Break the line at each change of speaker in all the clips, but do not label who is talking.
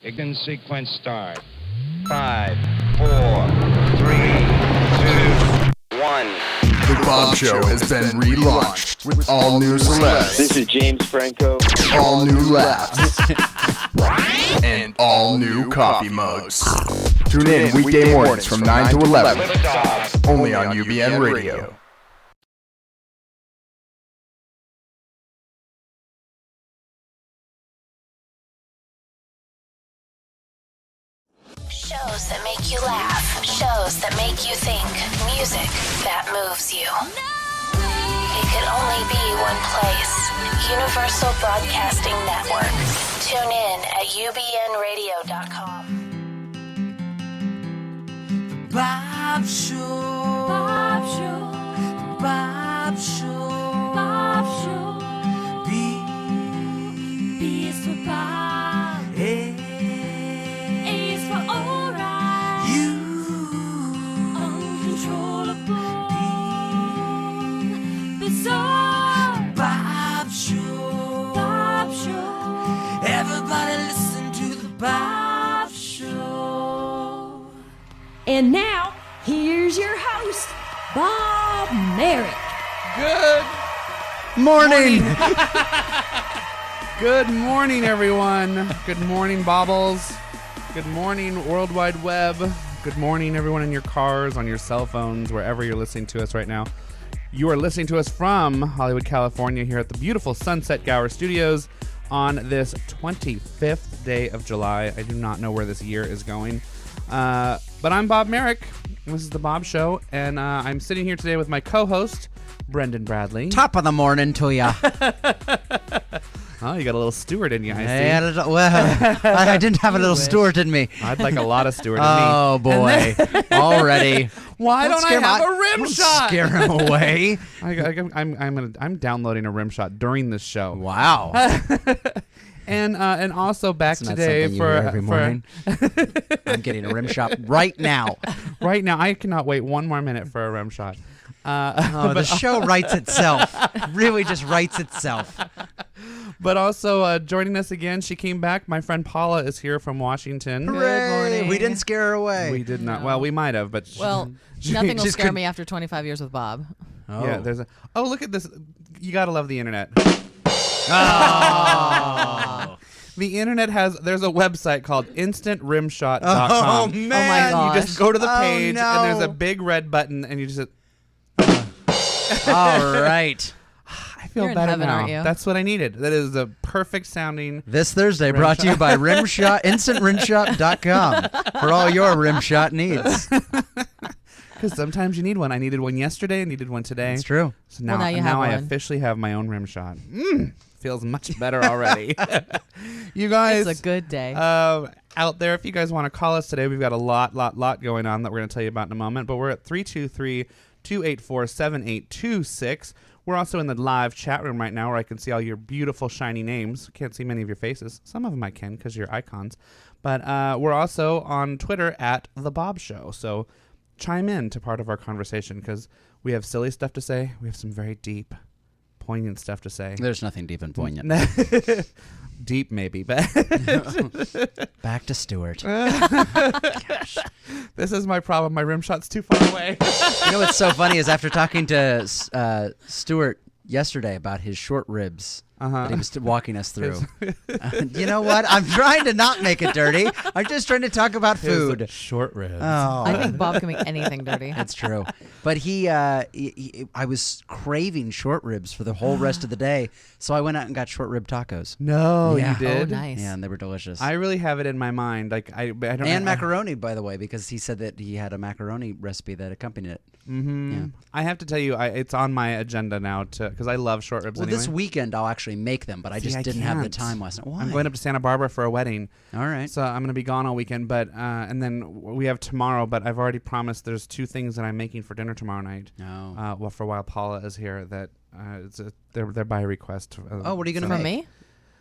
Ignition sequence start. 5, 4, 3, 2, 1.
The Baub Show has been relaunched with all new celebs.
This is James Franco.
All new laughs. And all new coffee mugs. Tune in weekday mornings from 9 to 11. Only on UBN Radio.
Shows that make you laugh. Shows that make you think. Music that moves you. It could only be one place. Universal Broadcasting Network. Tune in at ubnradio.com.
The Baub Show. Baub Show. The Baub Show. Baub Show. B is for Bob. A is for alright. You uncontrollable. Bizarre. Baub Show. Baub Show. Everybody listen to the Baub Show.
And now, here's your host, Bob Merrick.
Good morning. Good morning, everyone. Good morning, Bobbles. Good morning, World Wide Web. Good morning, everyone in your cars, on your cell phones, wherever you're listening to us right now. You are listening to us from Hollywood, California, here at the beautiful Sunset Gower Studios on this 25th day of July. I do not know where this year is going. But I'm Bob Merrick. This is the Baub Show, and I'm sitting here today with my co-host, Brendan Bradley.
Top of the morning to ya.
Oh, you got a little Stewart in you, I see.
I didn't have a little Stewart in me.
I'd like a lot of Stewart in me.
Oh, boy. Already.
Why don't I have a rim shot?
Scare him away.
I'm downloading a rim shot during this show.
Wow.
And also back
That's not
today
something you hear every morning. I'm getting a rim shot right now.
Right now, I cannot wait one more minute for a rim shot.
The show writes itself. Really just writes itself.
But also joining us again, she came back. My friend Paula is here from Washington.
Hooray!
morning.
We didn't scare her away.
We did not. Well, we might have, but
Nothing will scare me after 25 years with Bob.
Oh.
Yeah, look at this. You gotta love the internet.
Oh.
The internet there's a website called instantrimshot.com.
Oh, man.
Oh, my gosh.
You just go to the page,
no.
and there's a big red button, and you just
All right.
I feel
You're in
better
heaven,
now.
aren't you?
That's what I needed. That is the perfect sounding.
This Thursday brought to you by InstantRimShot.com for all your rim shot needs.
Because sometimes you need one. I needed one yesterday. I needed one today.
It's true.
So now,
Well, now you have
I
one.
officially have my own rim shot. Feels much better already. You guys,
It's a good day.
out there, if you guys want to call us today, we've got a lot going on that we're going to tell you about in a moment. But we're at 323-284-7826. We're also in the live chat room right now where I can see all your beautiful, shiny names. Can't see many of your faces. Some of them I can because you're icons. But we're also on Twitter at The Baub Show. So chime in to part of our conversation because we have silly stuff to say. We have some very deep, poignant stuff to say.
There's nothing deep and poignant.
Deep, maybe. But
Back to Stewart.
Gosh. This is my problem. My rim shot's too far away.
You know what's so funny is after talking to Stewart yesterday about his short ribs that he was walking us through. You know what? I'm trying to not make it dirty. I'm just trying to talk about food.
Short ribs.
Oh,
I think Bob can make anything dirty.
that's true. But I was craving short ribs for the whole rest of the day, so I went out and got short rib tacos.
No,
Yeah.
you did?
Oh, nice.
Yeah, and they were delicious.
I really have it in my mind. Like I don't.
And macaroni, by the way, because he said that he had a macaroni recipe that accompanied it.
Mm-hmm.
Yeah.
I have to tell you, it's on my agenda now because I love short ribs.
Well,
anyway.
this weekend I'll actually make them, but I just didn't have the time last night. Why?
I'm going up to Santa Barbara for a wedding.
All right.
So I'm going to be gone all weekend, but and then we have tomorrow. But I've already promised there's 2 things that I'm making for dinner tomorrow night.
Oh.
Well, for a while Paula is here, that they're by request.
Oh, what are you gonna
For
make?
me?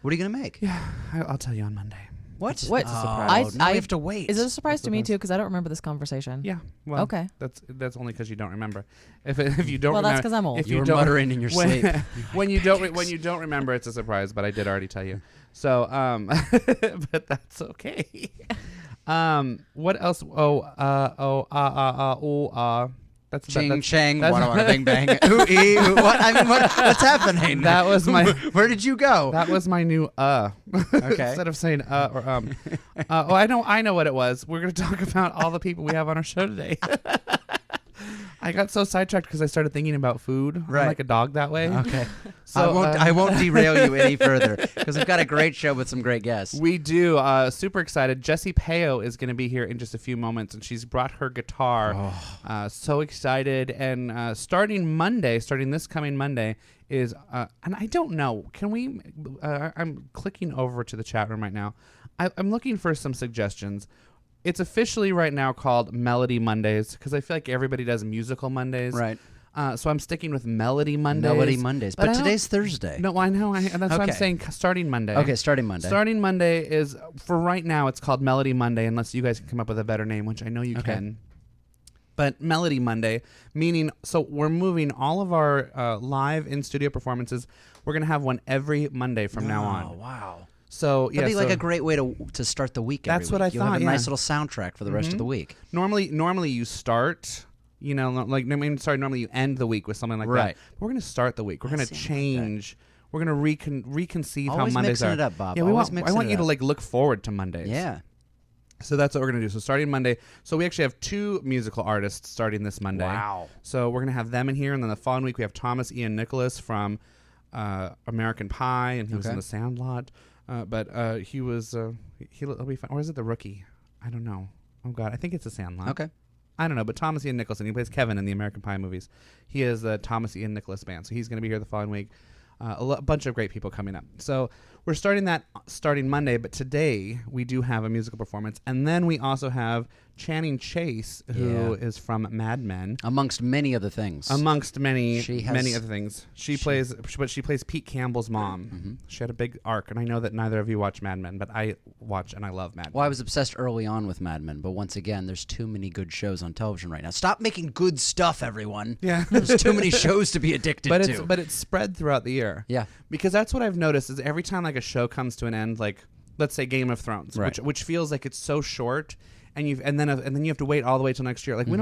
What are you gonna make?
Yeah, I'll tell you on Monday.
What?
What?
It's a surprise.
Now we have to wait.
Is it a surprise to me too? Because I don't remember this conversation.
Yeah. Well,
Okay.
That's only because you don't remember. If you don't,
Well,
remember,
that's 'cause I'm old.
If
You were
don't-
muttering in your sleep.
when you don't remember, it's a surprise. But I did already tell you. So, but that's okay. What else? That's
Ching chang,
that's-
wada bing bang. Ooh, ee, ooh, what? I mean, what's happening?
That was my.
Where did you go?
That was my new
Okay.
Instead of saying or I know what it was. We're gonna talk about all the people we have on our show today. I got so sidetracked because I started thinking about food.
Right.
I'm like a dog that way.
Okay.
So
I won't derail you any further because we've got a great show with some great guests.
We do. Super excited. Jessie Payo is going to be here in just a few moments, and she's brought her guitar. So excited. And starting this coming Monday, is, and I don't know, can we, I'm clicking over to the chat room right now. I'm looking for some suggestions. It's officially right now called Melody Mondays because I feel like everybody does musical Mondays.
Right.
So I'm sticking with Melody Mondays.
Melody Mondays. But today's Thursday.
No, I know. And that's what I'm
Okay.
saying. Starting Monday.
Okay, starting Monday.
Starting Monday is, for right now, it's called Melody Monday, unless you guys can come up with a better name, which I know you can. But Melody Monday, meaning, so we're moving all of our live in-studio performances. We're going to have one every Monday from now on.
Oh, wow.
So,
That'd be like a great way to start the week.
That's
every
what
week.
I
You'll have
thought,
a nice
yeah.
little soundtrack for the rest of the week.
Normally you start, normally you end the week with something like
Right.
that. We're going to start the week. We're going to change. We're going to reconceive how
Always
Mondays
mixing
are.
it up, Bob.
Yeah,
Always
I
mixing
want
it
you to
up.
look forward to Mondays.
Yeah.
So that's what we're going to do. So starting Monday. So we actually have 2 musical artists starting this Monday.
Wow.
So we're going to have them in here. And then the following week we have Thomas Ian Nicholas from American Pie. And he was in The Sandlot. But he was, he'll be fine. Or is it The Rookie? I don't know. Oh, God. I think it's The Sandlot.
Okay.
I don't know. But Thomas Ian Nicholas, he plays Kevin in the American Pie movies. He is the Thomas Ian Nicholas band. So he's going to be here the following week. A bunch of great people coming up. So we're starting Monday, but today we do have a musical performance. And then we also have Channing Chase, who is from Mad Men.
Amongst many other things.
Amongst many
has-
other things. She plays Pete Campbell's mom.
Mm-hmm.
She had a big arc, and I know that neither of you watch Mad Men, but I watch and I love Mad Men.
Well, I was obsessed early on with Mad Men, but once again, there's too many good shows on television right now. Stop making good stuff, everyone.
Yeah.
There's too many shows to be addicted to.
But it's spread throughout the year.
Yeah.
Because that's what I've noticed is every time like a show comes to an end, like let's say Game of Thrones,
Right.
which feels like it's so short, and then you have to wait all the way till next year. Like we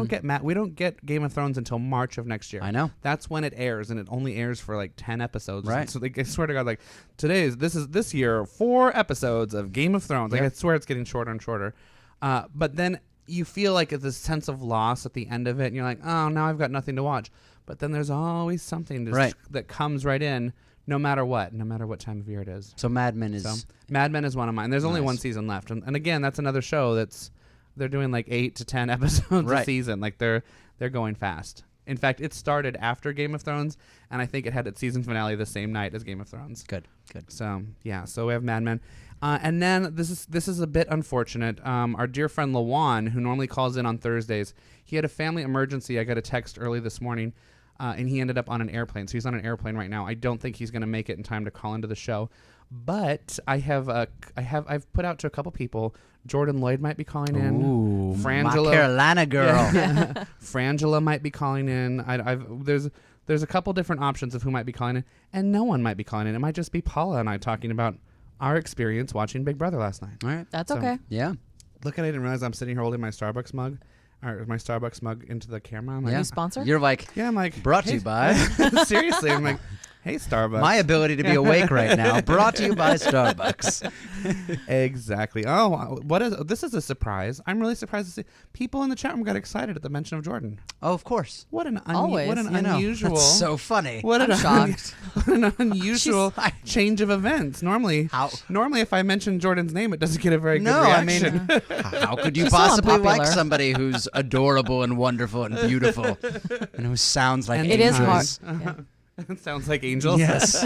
don't get Game of Thrones until March of next year.
I know.
That's when it airs, and it only airs for like 10 episodes.
Right.
So I swear to God, like this year 4 episodes of Game of Thrones. Like I swear it's getting shorter and shorter. But then you feel like it's this sense of loss at the end of it, and you're like, oh, now I've got nothing to watch. But then there's always something that comes right in, no matter what time of year it is.
So Mad Men is...
So Mad Men is one of mine. There's only
Nice.
one season left, and again, that's another show they're doing like 8 to 10 episodes a season. Like they're going fast. In fact, it started after Game of Thrones, and I think it had its season finale the same night as Game of Thrones.
Good.
So yeah, so we have Mad Men, and then this is a bit unfortunate. Our dear friend Lawan, who normally calls in on Thursdays, he had a family emergency. I got a text early this morning, and he ended up on an airplane. So he's on an airplane right now. I don't think he's going to make it in time to call into the show, but I've put out to a couple people. Jordan Lloyd might be calling in.
Ooh,
Frangela,
my Carolina girl.
Yeah. Frangela might be calling in. There's a couple different options of who might be calling in, and no one might be calling in. It might just be Paula and I talking about our experience watching Big Brother last night.
All right.
That's
So-
okay.
Yeah.
Look at it, I didn't realize I'm sitting here holding my Starbucks mug, or my Starbucks mug into the camera. I'm like,
Yeah.
Sponsor?
You're like,
yeah, I'm like,
brought to
hey,
you by...
seriously, I'm like, hey, Starbucks.
My ability to be awake right now, brought to you by Starbucks.
Exactly. Oh, this is a surprise. I'm really surprised to see people in the chat room got excited at the mention of Jordan.
Oh, of course.
What an
Always,
unusual.
That's so funny.
What
I'm shocked.
What an unusual change of events. Normally, if I mention Jordan's name, it doesn't get a very good reaction.
I mean, how could you
She's so
possibly like
unpopular.
somebody who's adorable and wonderful and beautiful and who sounds like
And
It is hard.
angels?
Yeah.
It sounds like angels.
Yes.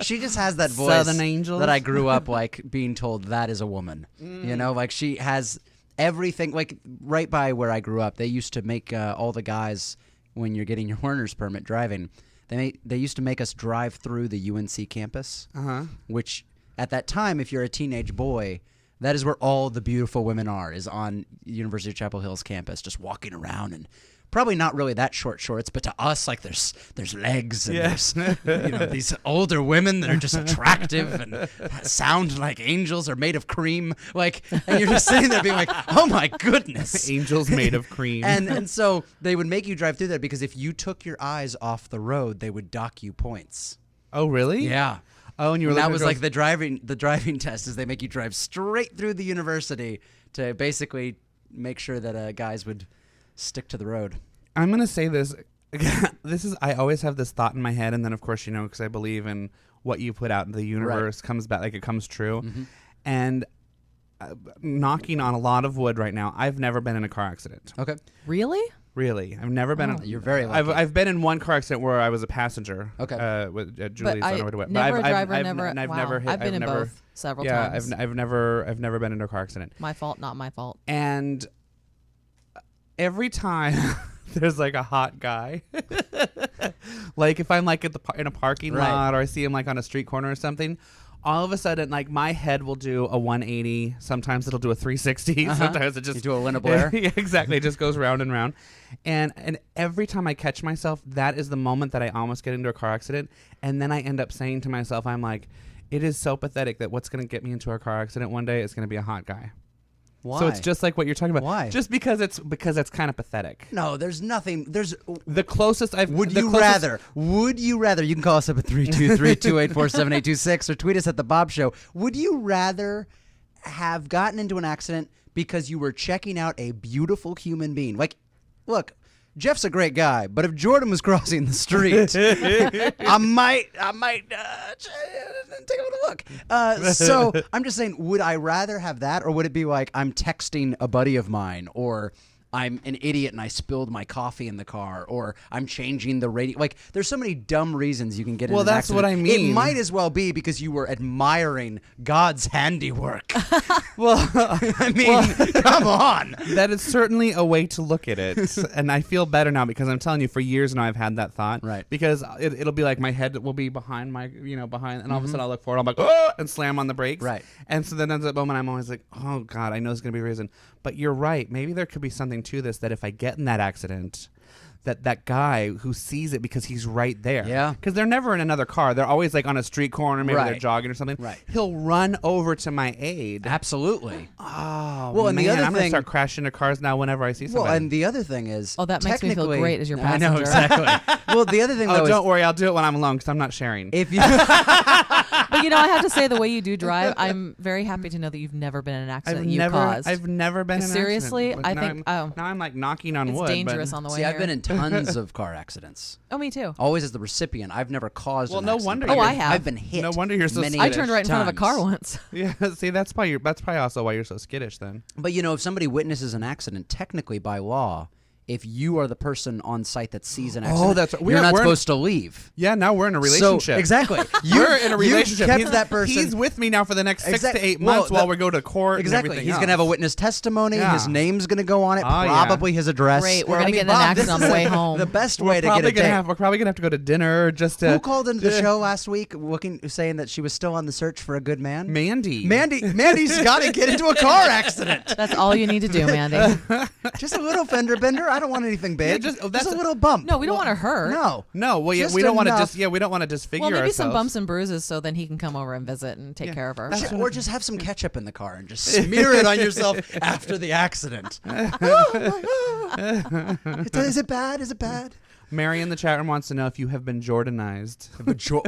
She just has that voice
Southern angels.
that I grew up like being told that is a woman. You know, like she has everything. Like right by where I grew up, they used to make all the guys, when you're getting your learner's permit driving, they used to make us drive through the UNC campus, which at that time, if you're a teenage boy, That is where all the beautiful women are, is on University of Chapel Hill's campus, just walking around and probably not really that short shorts, but to us, like there's legs and there's these older women that are just attractive and sound like angels are made of cream, like, and you're just sitting there being like, oh my goodness,
angels made of cream.
and so they would make you drive through there because if you took your eyes off the road, they would dock you points.
Oh really?
Yeah.
Oh, and you were
that was like the driving test is they make you drive straight through the university to basically make sure that guys would stick to the road.
I'm going to say this. I always have this thought in my head, and then, of course, because I believe in what you put out into the universe comes back, like it comes true. Mm-hmm. And knocking on a lot of wood right now, I've never been in a car accident.
Okay. Really?
Really. I've never been in...
You're very lucky.
I've been in one car accident where I was a passenger.
Okay.
With Julie's on her way to work.
Never a driver,
I've
never...
never hit...
I've been in both several times.
I've never been in a car accident.
My fault, not my fault.
And every time... There's like a hot guy. Like if I'm like in a parking lot or I see him like on a street corner or something, all of a sudden like my head will do a 180. Sometimes it'll do a 360. Sometimes it just
you do a Linda Blair.
Yeah, exactly. It just goes round and round. And every time I catch myself, that is the moment that I almost get into a car accident. And then I end up saying to myself, I'm like, it is so pathetic that what's going to get me into a car accident one day is going to be a hot guy.
Why?
So it's just like what you're talking about.
Why?
Just because it's kind of pathetic.
No, there's nothing. There's
the closest I've.
Would you rather? You can call us up at 323-284-7826 or tweet us at the Baub Show. Would you rather have gotten into an accident because you were checking out a beautiful human being? Like, look, Jeff's a great guy, but if Jordan was crossing the street, I might take a little look. So I'm just saying, would I rather have that, or would it be like I'm texting a buddy of mine, or I'm an idiot and I spilled my coffee in the car, or I'm changing the radio? Like, there's so many dumb reasons you can get in an accident.
Well, that's what I mean.
It might as well be because you were admiring God's handiwork.
Well,
I mean, come on.
That is certainly a way to look at it. And I feel better now because I'm telling you, for years now I've had that thought.
Right.
Because it'll be like my head will be behind and all of a sudden I'll look forward, I'm like, oh, and slam on the brakes.
Right.
And so then at that moment I'm always like, oh God, I know there's going to be a reason. But you're right. Maybe there could be something to this, that if I get in that accident, that guy who sees it because he's right there.
Yeah.
Because they're never in another car. They're always like on a street corner. Maybe they're jogging or something.
Right.
He'll run over to my aid.
Absolutely.
Oh,
well, and
man,
the other
I'm going to
thing,
start crashing into cars now whenever I see somebody.
Well, and the other thing is...
Oh, that makes me feel great as your passenger.
I know, exactly. Well, the other thing, though,
don't worry. I'll do it when I'm alone because I'm not sharing.
If you...
But I have to say, the way you do drive, I'm very happy to know that you've never been in an accident caused.
I've never been in an accident.
Seriously, I think...
now I'm like knocking on wood.
It's dangerous on the way
See,
here.
I've been in tons of car accidents.
Oh, me too.
Always as the recipient. I've never caused an
no
accident.
wonder.
I have.
I've been hit.
No wonder you're so
many
skittish.
I turned right in front of a car
times.
once.
Yeah, see, that's probably also why you're so skittish then.
But if somebody witnesses an accident, technically by law, if you are the person on site that sees an accident,
that's right.
you're not supposed to leave.
Yeah, now we're in a relationship.
So, exactly.
You're in a relationship.
You kept that person.
He's with me now for the next 6 to 8 months while we go to court.
Exactly.
And everything
He's
else.
going to have a witness testimony.
Yeah.
His name's going to go on it.
Oh, yeah.
Probably his address.
Great. We're going to get in an accident on the way home.
The best
We're
way to get a date.
We're probably going to have to go to dinner just to...
Who called into the show last week saying that she was still on the search for a good man?
Mandy's
got to get into a car accident.
That's all you need to do, Mandy.
Just a little fender bender. I don't want anything big.
Yeah,
just a little bump.
No, we don't want to hurt.
No.
Well, yeah,
Just
we don't want to
enough.
we don't want to disfigure
Well, maybe
ourselves.
some bumps and bruises so then he can come over and visit and take care of her.
Or just have some ketchup in the car and just smear it on yourself after the accident. Is it bad? Is it bad?
Mary in the chat room wants to know if you have been Jordanized.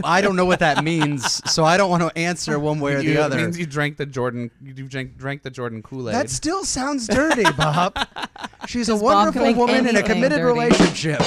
I don't know what that means, so I don't want to answer one way or the other.
It means you drank the Jordan. You drank the Jordan Kool-Aid.
That still sounds dirty, Bob. She's a
Bob
wonderful
can make
woman in a
anything
committed
dirty.
relationship.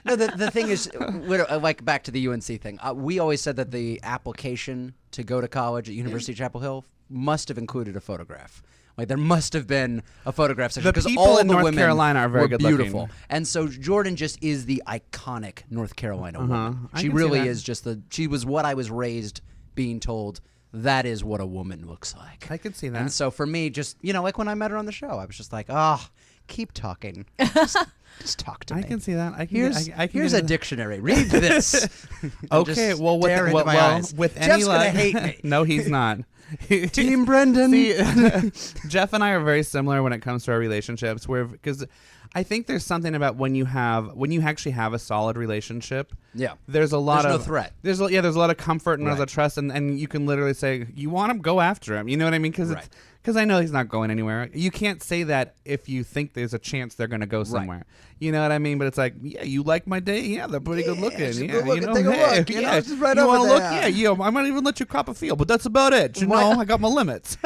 No, the thing is, like back to the UNC thing. We always said that the application to go to college at University of Chapel Hill must have included a photograph. Like there must have been a photograph section because
people
all
in
the
North
women
Carolina are very
were
good
beautiful.
looking.
And so Jordan just is the iconic North Carolina woman.
I
She
can see
really
that.
is just she was what I was raised being told. That is what a woman looks like.
I can see that.
And so for me, just like when I met her on the show, I was just like, keep talking. Just talk to
I
me.
can see that. I can.
Here's a dictionary. Read this.
Okay. Well, with any
Jeff's
luck,
gonna hate me.
No, he's not.
Team Brendan.
See, Jeff and I are very similar when it comes to our relationships. Because I think there's something about when you actually have a solid relationship.
Yeah.
There's a lot
There's
of
no threat.
There's a lot of comfort and there's a
Right.
trust, and you can literally say, you want him, go after him. You know what I mean? Because I know he's not going anywhere. You can't say that if you think there's a chance they're going to go somewhere. You know what I mean? But it's like, yeah, you like my date? Yeah, they're pretty good looking.
Take a
You
look.
know,
Take a
hey,
look.
yeah,
Just right
you
over
want to look?
there.
Yeah, I might even let you cop a feel, but that's about it. You know, I got my limits.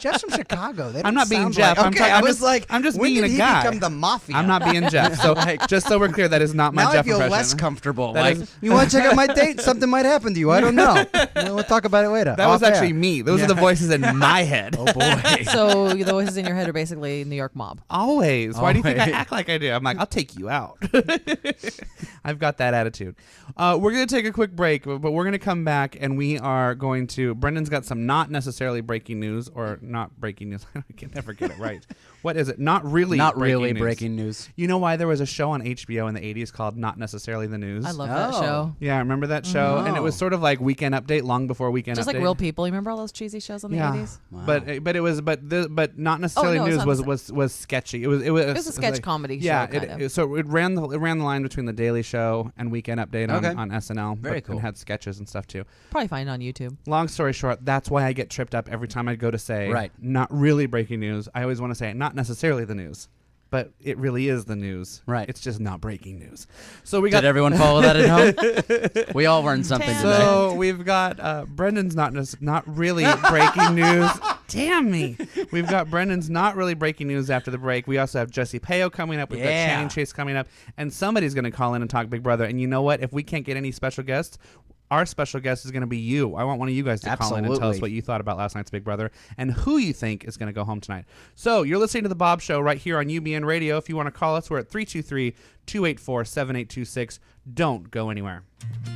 Jeff's from Chicago. They don't
I'm not being
sound
Jeff.
Like,
I'm just
when
being
did
a
he
guy.
become the mafia?
I'm not being Jeff. So just so we're clear, that is not my
now
Jeff
I feel
impression.
less comfortable.
That
Like,
is-
you want to check out my date? Something might happen to you. I don't know. We'll talk about it later.
That was
Off air.
actually me. Those are the voices in my head.
Oh boy.
So the voices in your head are basically New York mob.
Always. Why do you think I
Always.
act like I do? I'm like, I'll take you out. I've got that attitude. We're going to take a quick break, but we're going to come back and we are going to. Brendan's got some not necessarily breaking news or not breaking news. I can never get it right. What is it? Not really news.
breaking news.
You know why there was a show on HBO in the 80s called Not Necessarily the News?
I love that
Oh.
show.
Yeah, remember that show? And it was sort of like Weekend Update long before Weekend
Just
Update.
like Real People. You remember all those cheesy shows on the 80s?
But Not Necessarily
no, it's
News
not
was sketchy. It was
a sketch comedy show,
Yeah,
kind of.
so it ran the line between the Daily Show and Weekend Update on SNL.
Very
but
cool.
And had sketches and stuff too.
Probably find it on YouTube.
Long story short, that's why I get tripped up every time I go to say
Right.
not really breaking news. I always want to say not necessarily the news. But it really is the news.
Right.
It's just not breaking news. So we got.
Did everyone follow that at home? We all learned something today.
So we've got Brendan's not really breaking news. Damn me. We've got Brendan's not really breaking news after the break. We also have Jessie Payo coming up. We've got Channing Chase coming up. And somebody's going to call in and talk Big Brother. And you know what? If we can't get any special guests, our special guest is going to be you. I want one of you guys to call in and tell us what you thought about last night's Big Brother and who you think is going to go home tonight. So you're listening to The Baub Show right here on UBN Radio. If you want to call us, we're at 323-284-7826. Don't go anywhere.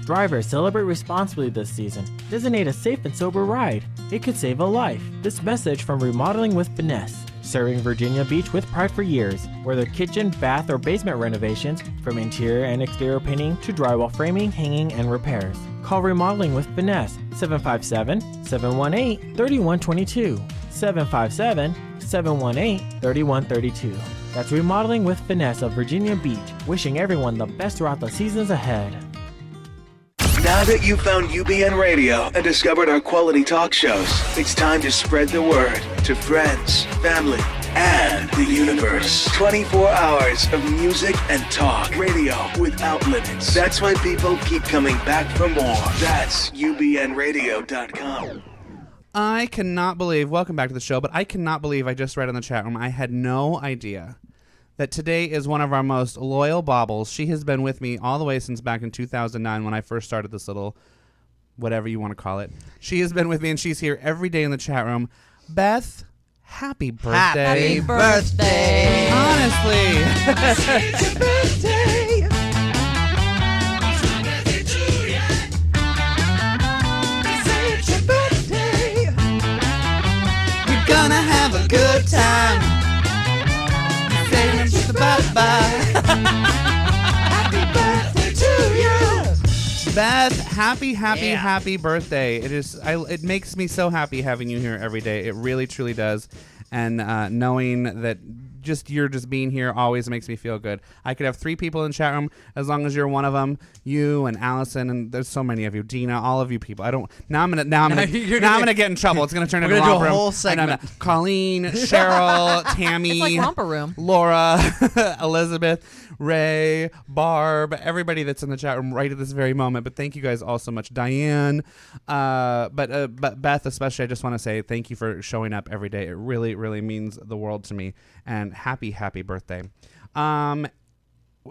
Drivers, celebrate responsibly this season. Designate a safe and sober ride. It could save a life. This message from Remodeling with Finesse. Serving Virginia Beach with pride for years. Whether kitchen, bath, or basement renovations, from interior and exterior painting to drywall framing, hanging, and repairs. Call Remodeling with Finesse 757-718-3122. 757-718-3132. That's Remodeling with Finesse of Virginia Beach, wishing everyone the best throughout the seasons ahead.
Now that you've found UBN Radio and discovered our quality talk shows, it's time to spread the word to friends, family, and the universe. 24 hours of music and talk. Radio without limits. That's why people keep coming back for more. That's UBNradio.com.
I cannot believe, welcome back to the show, but I cannot believe I just read in the chat room, I had no idea that today is one of our most loyal baubles. She has been with me all the way since back in 2009 when I first started this little, whatever you want to call it. She has been with me and she's here every day in the chat room. Beth, happy birthday.
Happy birthday.
Honestly.
Happy birthday. It's your birthday.
We're gonna have a good time. Saying bye-bye.
Happy birthday to you.
Beth, happy birthday. It makes me so happy having you here every day. It really, truly does. And knowing that you're just being here always makes me feel good. I could have 3 people in the chat room as long as you're one of them. You and Allison, and there's so many of you. Dina, all of you people. Now I'm gonna get in trouble. It's gonna turn into
gonna do
romper
a
room.
whole segment.
Colleen, Cheryl, Tammy,
It's like romper room.
Laura, Elizabeth, Ray, Barb, everybody that's in the chat room right at this very moment. But thank you guys all so much. Diane, but Beth especially, I just want to say thank you for showing up every day. It really, really means the world to me. And happy birthday. I'm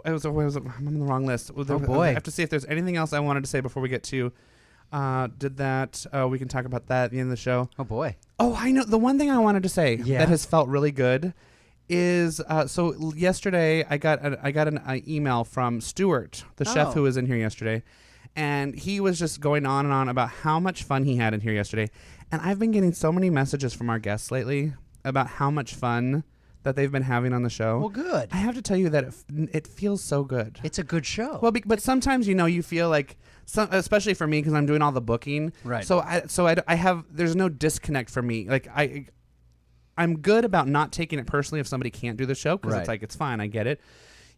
on the wrong list.
Oh, boy.
I have to see if there's anything else I wanted to say before we get to we can talk about that at the end of the show.
Oh, boy.
Oh, I know. The one thing I wanted to say that has felt really good is so yesterday I got an email from Stuart, the chef who was in here yesterday, and he was just going on and on about how much fun he had in here yesterday. And I've been getting so many messages from our guests lately about how much fun that they've been having on the show.
Well, good.
I have to tell you that it feels so good.
It's a good show.
Well, but sometimes you feel like, especially for me because I'm doing all the booking.
Right.
So I have there's no disconnect for me. Like I'm good about not taking it personally if somebody can't do the show because it's like it's fine. I get it.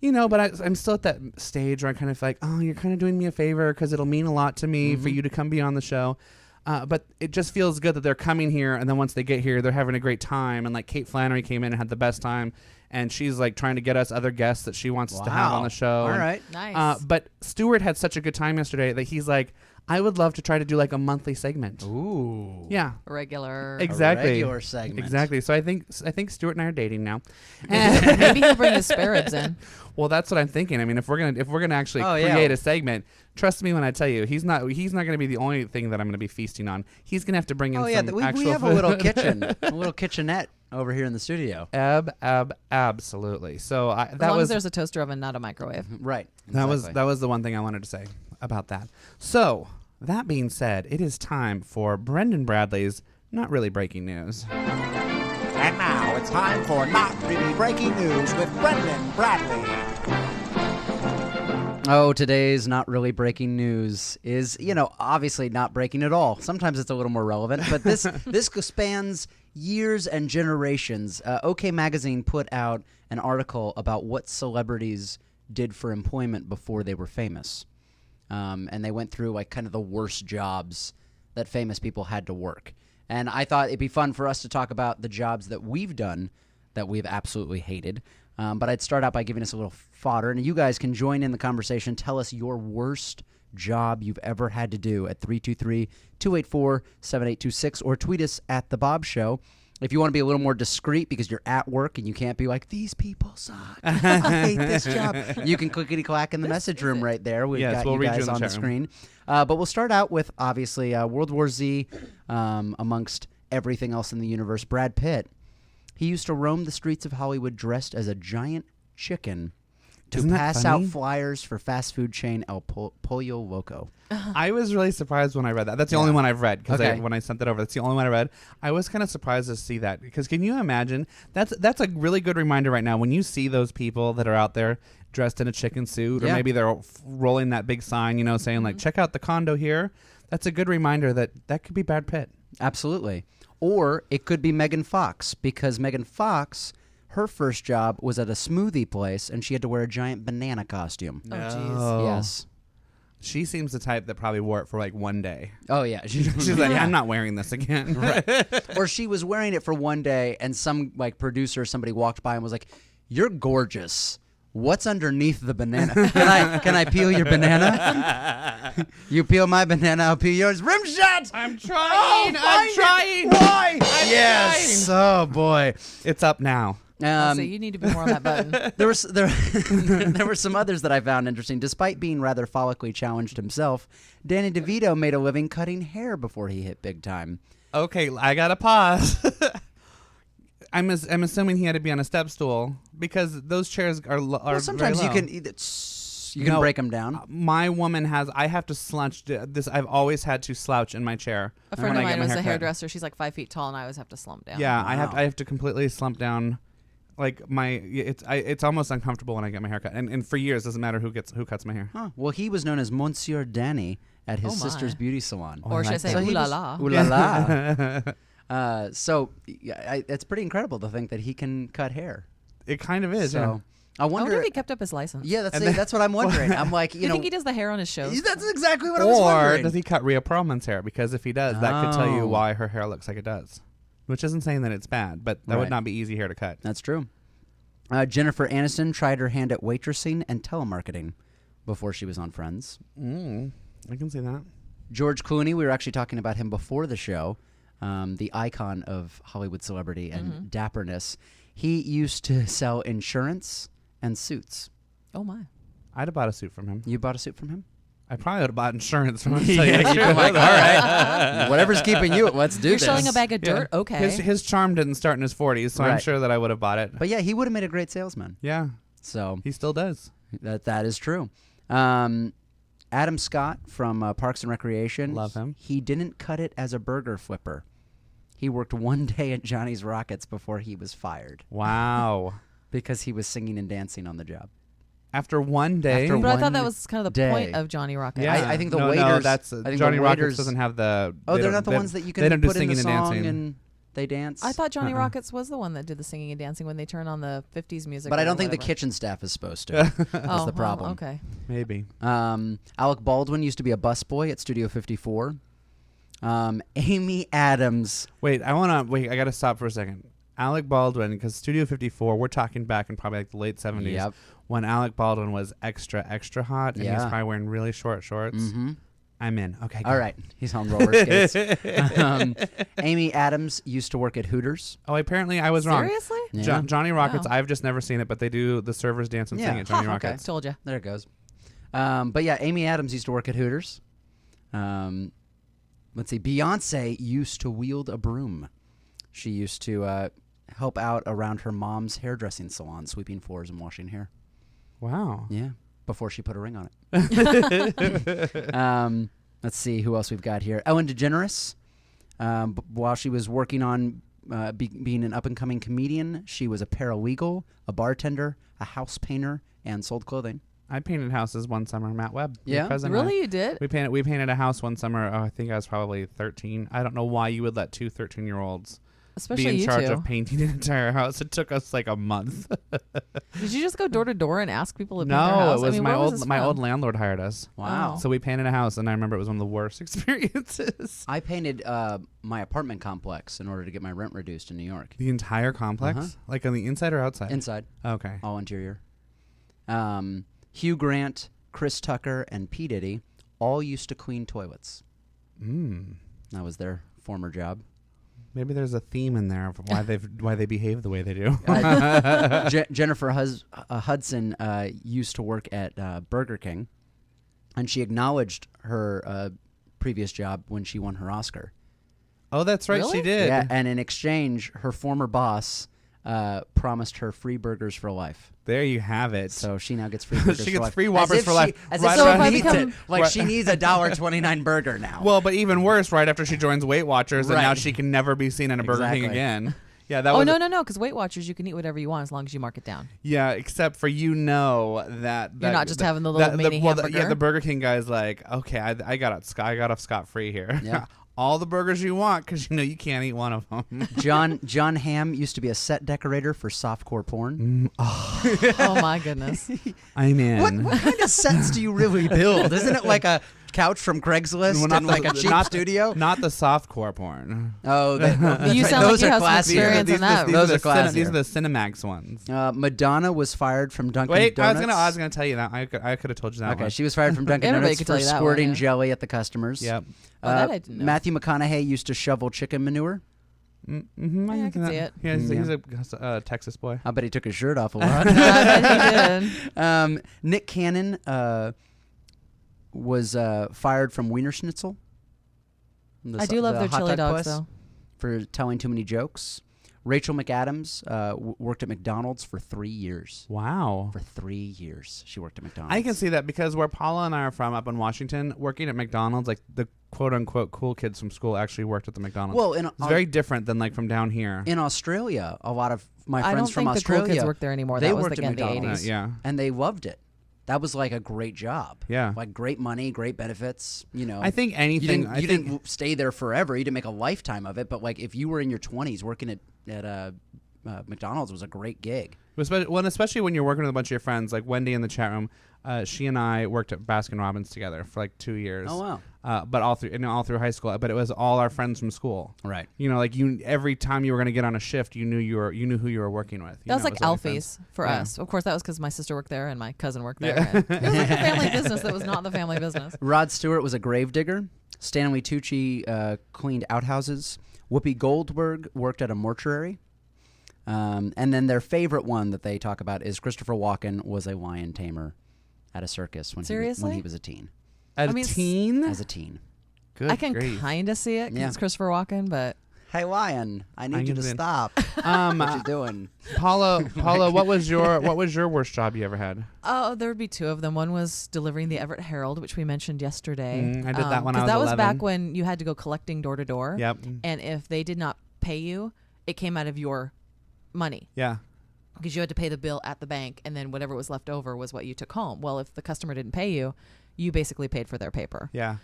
But I'm still at that stage where I kind of like, oh, you're kind of doing me a favor because it'll mean a lot to me for you to come be on the show. But it just feels good that they're coming here, and then once they get here, they're having a great time. And like Kate Flannery came in and had the best time, and she's like trying to get us other guests that she wants us to have on the show.
All right,
nice.
But Stuart had such a good time yesterday that he's like, I would love to try to do like a monthly segment.
Ooh.
Yeah.
Regular.
Exactly.
A regular segment.
Exactly. So I think Stuart and I are dating now.
Maybe he'll bring his spare ribs in.
Well, that's what I'm thinking. I mean, if we're gonna actually create a segment, trust me when I tell you, he's not gonna be the only thing that I'm gonna be feasting on. He's gonna have to bring in some actual
we have a little kitchen, a little kitchenette over here in the studio.
Absolutely. So
as long as there's a toaster oven, not a microwave.
Right.
Exactly. That was the one thing I wanted to say about that. So that being said, it is time for Brendan Bradley's Not Really Breaking News.
And now it's time for Not Really Breaking News with Brendan Bradley.
Oh, today's Not Really Breaking News is, obviously not breaking at all. Sometimes it's a little more relevant, but this spans years and generations. OK Magazine put out an article about what celebrities did for employment before they were famous. And they went through like kind of the worst jobs that famous people had to work. And I thought it'd be fun for us to talk about the jobs that we've done that we've absolutely hated. But I'd start out by giving us a little fodder, and you guys can join in the conversation. Tell us your worst job you've ever had to do at 323-284-7826 or tweet us at The Baub Show. If you want to be a little more discreet because you're at work and you can't be like, these people suck, I hate this job, you can clickety-clack in the message room right there. We'll you guys on the screen. But we'll start out with, obviously, World War Z, amongst everything else in the universe. Brad Pitt, he used to roam the streets of Hollywood dressed as a giant chicken to pass out flyers for fast food chain El Pollo Loco.
I was really surprised when I read that. That's the only one I've read because when I sent that over, that's the only one I read. I was kind of surprised to see that because can you imagine? That's a really good reminder right now when you see those people that are out there dressed in a chicken suit or maybe they're rolling that big sign, saying like, check out the condo here. That's a good reminder that could be Brad Pitt.
Absolutely. Or it could be Megan Fox because Megan Fox, her first job was at a smoothie place, and she had to wear a giant banana costume.
Oh, jeez.
Yes.
She seems the type that probably wore it for like one day.
Oh, yeah.
She's like, I'm not wearing this again.
Right. Or she was wearing it for one day, and some like producer, somebody walked by and was like, you're gorgeous. What's underneath the banana? Can I peel your banana? You peel my banana, I'll peel yours. Rim shot!
I'm trying. I'm trying.
Why?
Yes.
Oh boy,
it's up now.
So you need to be more on that button.
There were some others that I found interesting. Despite being rather follically challenged himself, Danny DeVito made a living cutting hair before he hit big time.
Okay, I gotta pause. I'm assuming he had to be on a step stool because those chairs are well,
sometimes
very low.
you can break them down.
My woman I have to slouch. I've always had to slouch in my chair.
A friend of mine was a hairdresser. She's like 5 feet tall, and I always have to slump down.
Yeah,
wow.
I have to completely slump down. Like it's almost uncomfortable when I get my hair cut, and for years doesn't matter who cuts my hair.
Huh. Well, he was known as Monsieur Danny at his sister's beauty salon.
Or should I say, ooh la la?
Ooh la la. So it's pretty incredible to think that he can cut hair.
It kind of is.
So
yeah.
I wonder
if he kept up his license.
Yeah, that's what I'm wondering. I'm like,
you think he does the hair on his shows?
That's exactly what I was wondering.
Or does he cut Rhea Perlman's hair? Because if he does, that could tell you why her hair looks like it does. Which isn't saying that it's bad, but that would not be easy hair to cut.
That's true. Jennifer Aniston tried her hand at waitressing and telemarketing before she was on Friends.
I can see that.
George Clooney, we were actually talking about him before the show, the icon of Hollywood celebrity and dapperness. He used to sell insurance and suits.
Oh, my.
I'd have bought a suit from him.
You bought a suit from him?
I probably would have bought insurance from him.
You'd be like, all right, whatever's keeping you, let's do this.
You're selling a bag of dirt? Okay.
His charm didn't start in his 40s, so I'm sure that I would have bought it.
But yeah, he would have made a great salesman.
Yeah.
So
he still does.
That is true. Adam Scott from Parks and Recreation.
Love him.
He didn't cut it as a burger flipper. He worked one day at Johnny's Rockets before he was fired.
Wow.
Because he was singing and dancing on the job.
After one day?
But I thought that was kind of the point of Johnny Rockets.
Yeah, I think the waiters.
No, that's
I think
Johnny
the
Rockets
waiters,
doesn't have the.
Oh, they're not the ones that you can put in the song and they dance.
I thought Johnny Rockets was the one that did the singing and dancing when they turn on the 50s music.
But I don't think the
whatever.
kitchen staff is supposed to. That's the problem.
Okay.
Maybe.
Alec Baldwin used to be a busboy at Studio 54. Amy Adams.
Wait, I got to stop for a second. Alec Baldwin, because Studio 54, we're talking back in probably like the late 70s when Alec Baldwin was extra, extra hot and he was probably wearing really short shorts.
Mm-hmm.
I'm in. Okay.
All right. He's on roller skates. Amy Adams used to work at Hooters.
Oh, apparently I was wrong.
Seriously?
Yeah.
Johnny Rockets,
Wow.
I've just never seen it, but they do the servers dance and sing at Johnny Rockets.
Told you.
There it goes. But yeah, Amy Adams used to work at Hooters. Let's see. Beyonce used to wield a broom. She used to help out around her mom's hairdressing salon, sweeping floors and washing hair.
Wow.
Yeah. Before she put a ring on it. Let's see who else we've got here. Ellen DeGeneres. While she was working on being an up-and-coming comedian, she was a paralegal, a bartender, a house painter, and sold clothing.
I painted houses one summer, Matt Webb.
Yeah?
Really? You did?
We painted a house one summer. Oh, I think I was probably 13. I don't know why you would let two 13-year-olds
Especially
be in
you
charge
two.
of painting an entire house. It took us like a month.
Did you just go door to door and ask people to paint their
No,
house?
it was
where was this
my
from?
old landlord hired us.
Wow.
So we painted a house, and I remember it was one of the worst experiences.
I painted my apartment complex in order to get my rent reduced in New York.
The entire complex? Like on the inside or outside?
Inside.
Okay.
All interior. Hugh Grant, Chris Tucker, and P. Diddy all used to clean toilets. That was their former job.
Maybe there's a theme in there of why they behave the way they do.
Jennifer Hudson used to work at Burger King, and she acknowledged her previous job when she won her Oscar.
Oh, that's right,
Really?
she did.
Yeah, and in exchange, her former boss promised her free burgers for life.
There you have it.
So she now gets free burgers
She
for
gets
life.
free Whoppers for life.
As
Right
if
around-
she needs
become-
it. Like she needs a $1.29 burger now.
Well, but even worse, right after she joins Weight Watchers, and now
Right.
she can never be seen in a Burger King
Exactly.
again. Yeah, that
Oh,
was
no, because Weight Watchers, you can eat whatever you want as long as you mark it down.
Yeah, except for that
You're not just having the little mini hamburger?
Yeah, the Burger King guy's like, okay, I got off scot free here.
Yeah.
All the burgers you want, because you can't eat one of them.
John Hamm used to be a set decorator for softcore porn.
Oh, my goodness.
I'm in.
What kind of sets do you really build? Isn't it like a couch from Craigslist
Well,
and like a cheap studio?
Not the softcore porn.
Oh,
You sound
those
like you
are
have some
classy.
experience in that.
Those are classier.
These are the Cinemax ones.
Madonna was fired from Dunkin'
Wait,
Donuts.
I was gonna tell you that. I could have told you that.
Okay,
one.
she was fired from Dunkin'
Everybody
Donuts
could
for
tell you that one,
squirting
yeah.
jelly at the customers.
Yep.
Oh, that I didn't know.
Matthew McConaughey used to shovel chicken manure.
Mm-hmm,
Yeah, I can see it.
Yeah, he's a Texas boy.
I bet he took his shirt off a lot.
I bet he did.
Nick Cannon was fired from Wiener Schnitzel.
I do love their
hot
chili
dog
dogs,
place,
though.
for telling too many jokes. Rachel McAdams worked at McDonald's for 3 years.
Wow.
For 3 years, she worked at McDonald's.
I can see that because where Paula and I are from up in Washington, working at McDonald's, like the quote-unquote cool kids from school actually worked at the McDonald's.
Well,
it's very different than like from down here.
In Australia, a lot of my
I
friends
don't
from
think the cool
Australia
kids work there anymore.
They
That was
worked
again
at
the
McDonald's,
80s.
Yeah.
and they loved it. That was like a great job.
Yeah.
Like great money, great benefits.
I think anything.
You didn't stay there forever. You didn't make a lifetime of it. But like if you were in your 20s working at McDonald's, was a great gig.
Especially when you're working with a bunch of your friends, like Wendy in the chat room. She and I worked at Baskin Robbins together for like 2 years.
Oh wow!
But all through high school. But it was all our friends from school.
Right.
Every time you were going to get on a shift, you knew who you were working with.
That was like
all your
Alfie's
friends.
for
Yeah.
us. Of course, that was because my sister worked there and my cousin worked there. And it was like a family business that was not the family business.
Rod Stewart was a gravedigger. Stanley Tucci cleaned outhouses. Whoopi Goldberg worked at a mortuary. And then their favorite one that they talk about is Christopher Walken was a lion tamer at a circus when he was a teen.
Teen?
As a teen.
Good
I can
grief.
kind of see it because
Yeah.
it's Christopher Walken, but
Hey lion, I need you to
in.
stop. What you doing?
Paula, what was your worst job you ever had?
oh, there would be two of them. One was delivering the Everett Herald, which we mentioned yesterday.
I did that when I was
that was
11.
back when you had to go collecting door to door.
Yep.
And if they did not pay you, it came out of your money.
Yeah.
Because you had to pay the bill at the bank, and then whatever was left over was what you took home. Well, if the customer didn't pay you, you basically paid for their paper.
Yeah.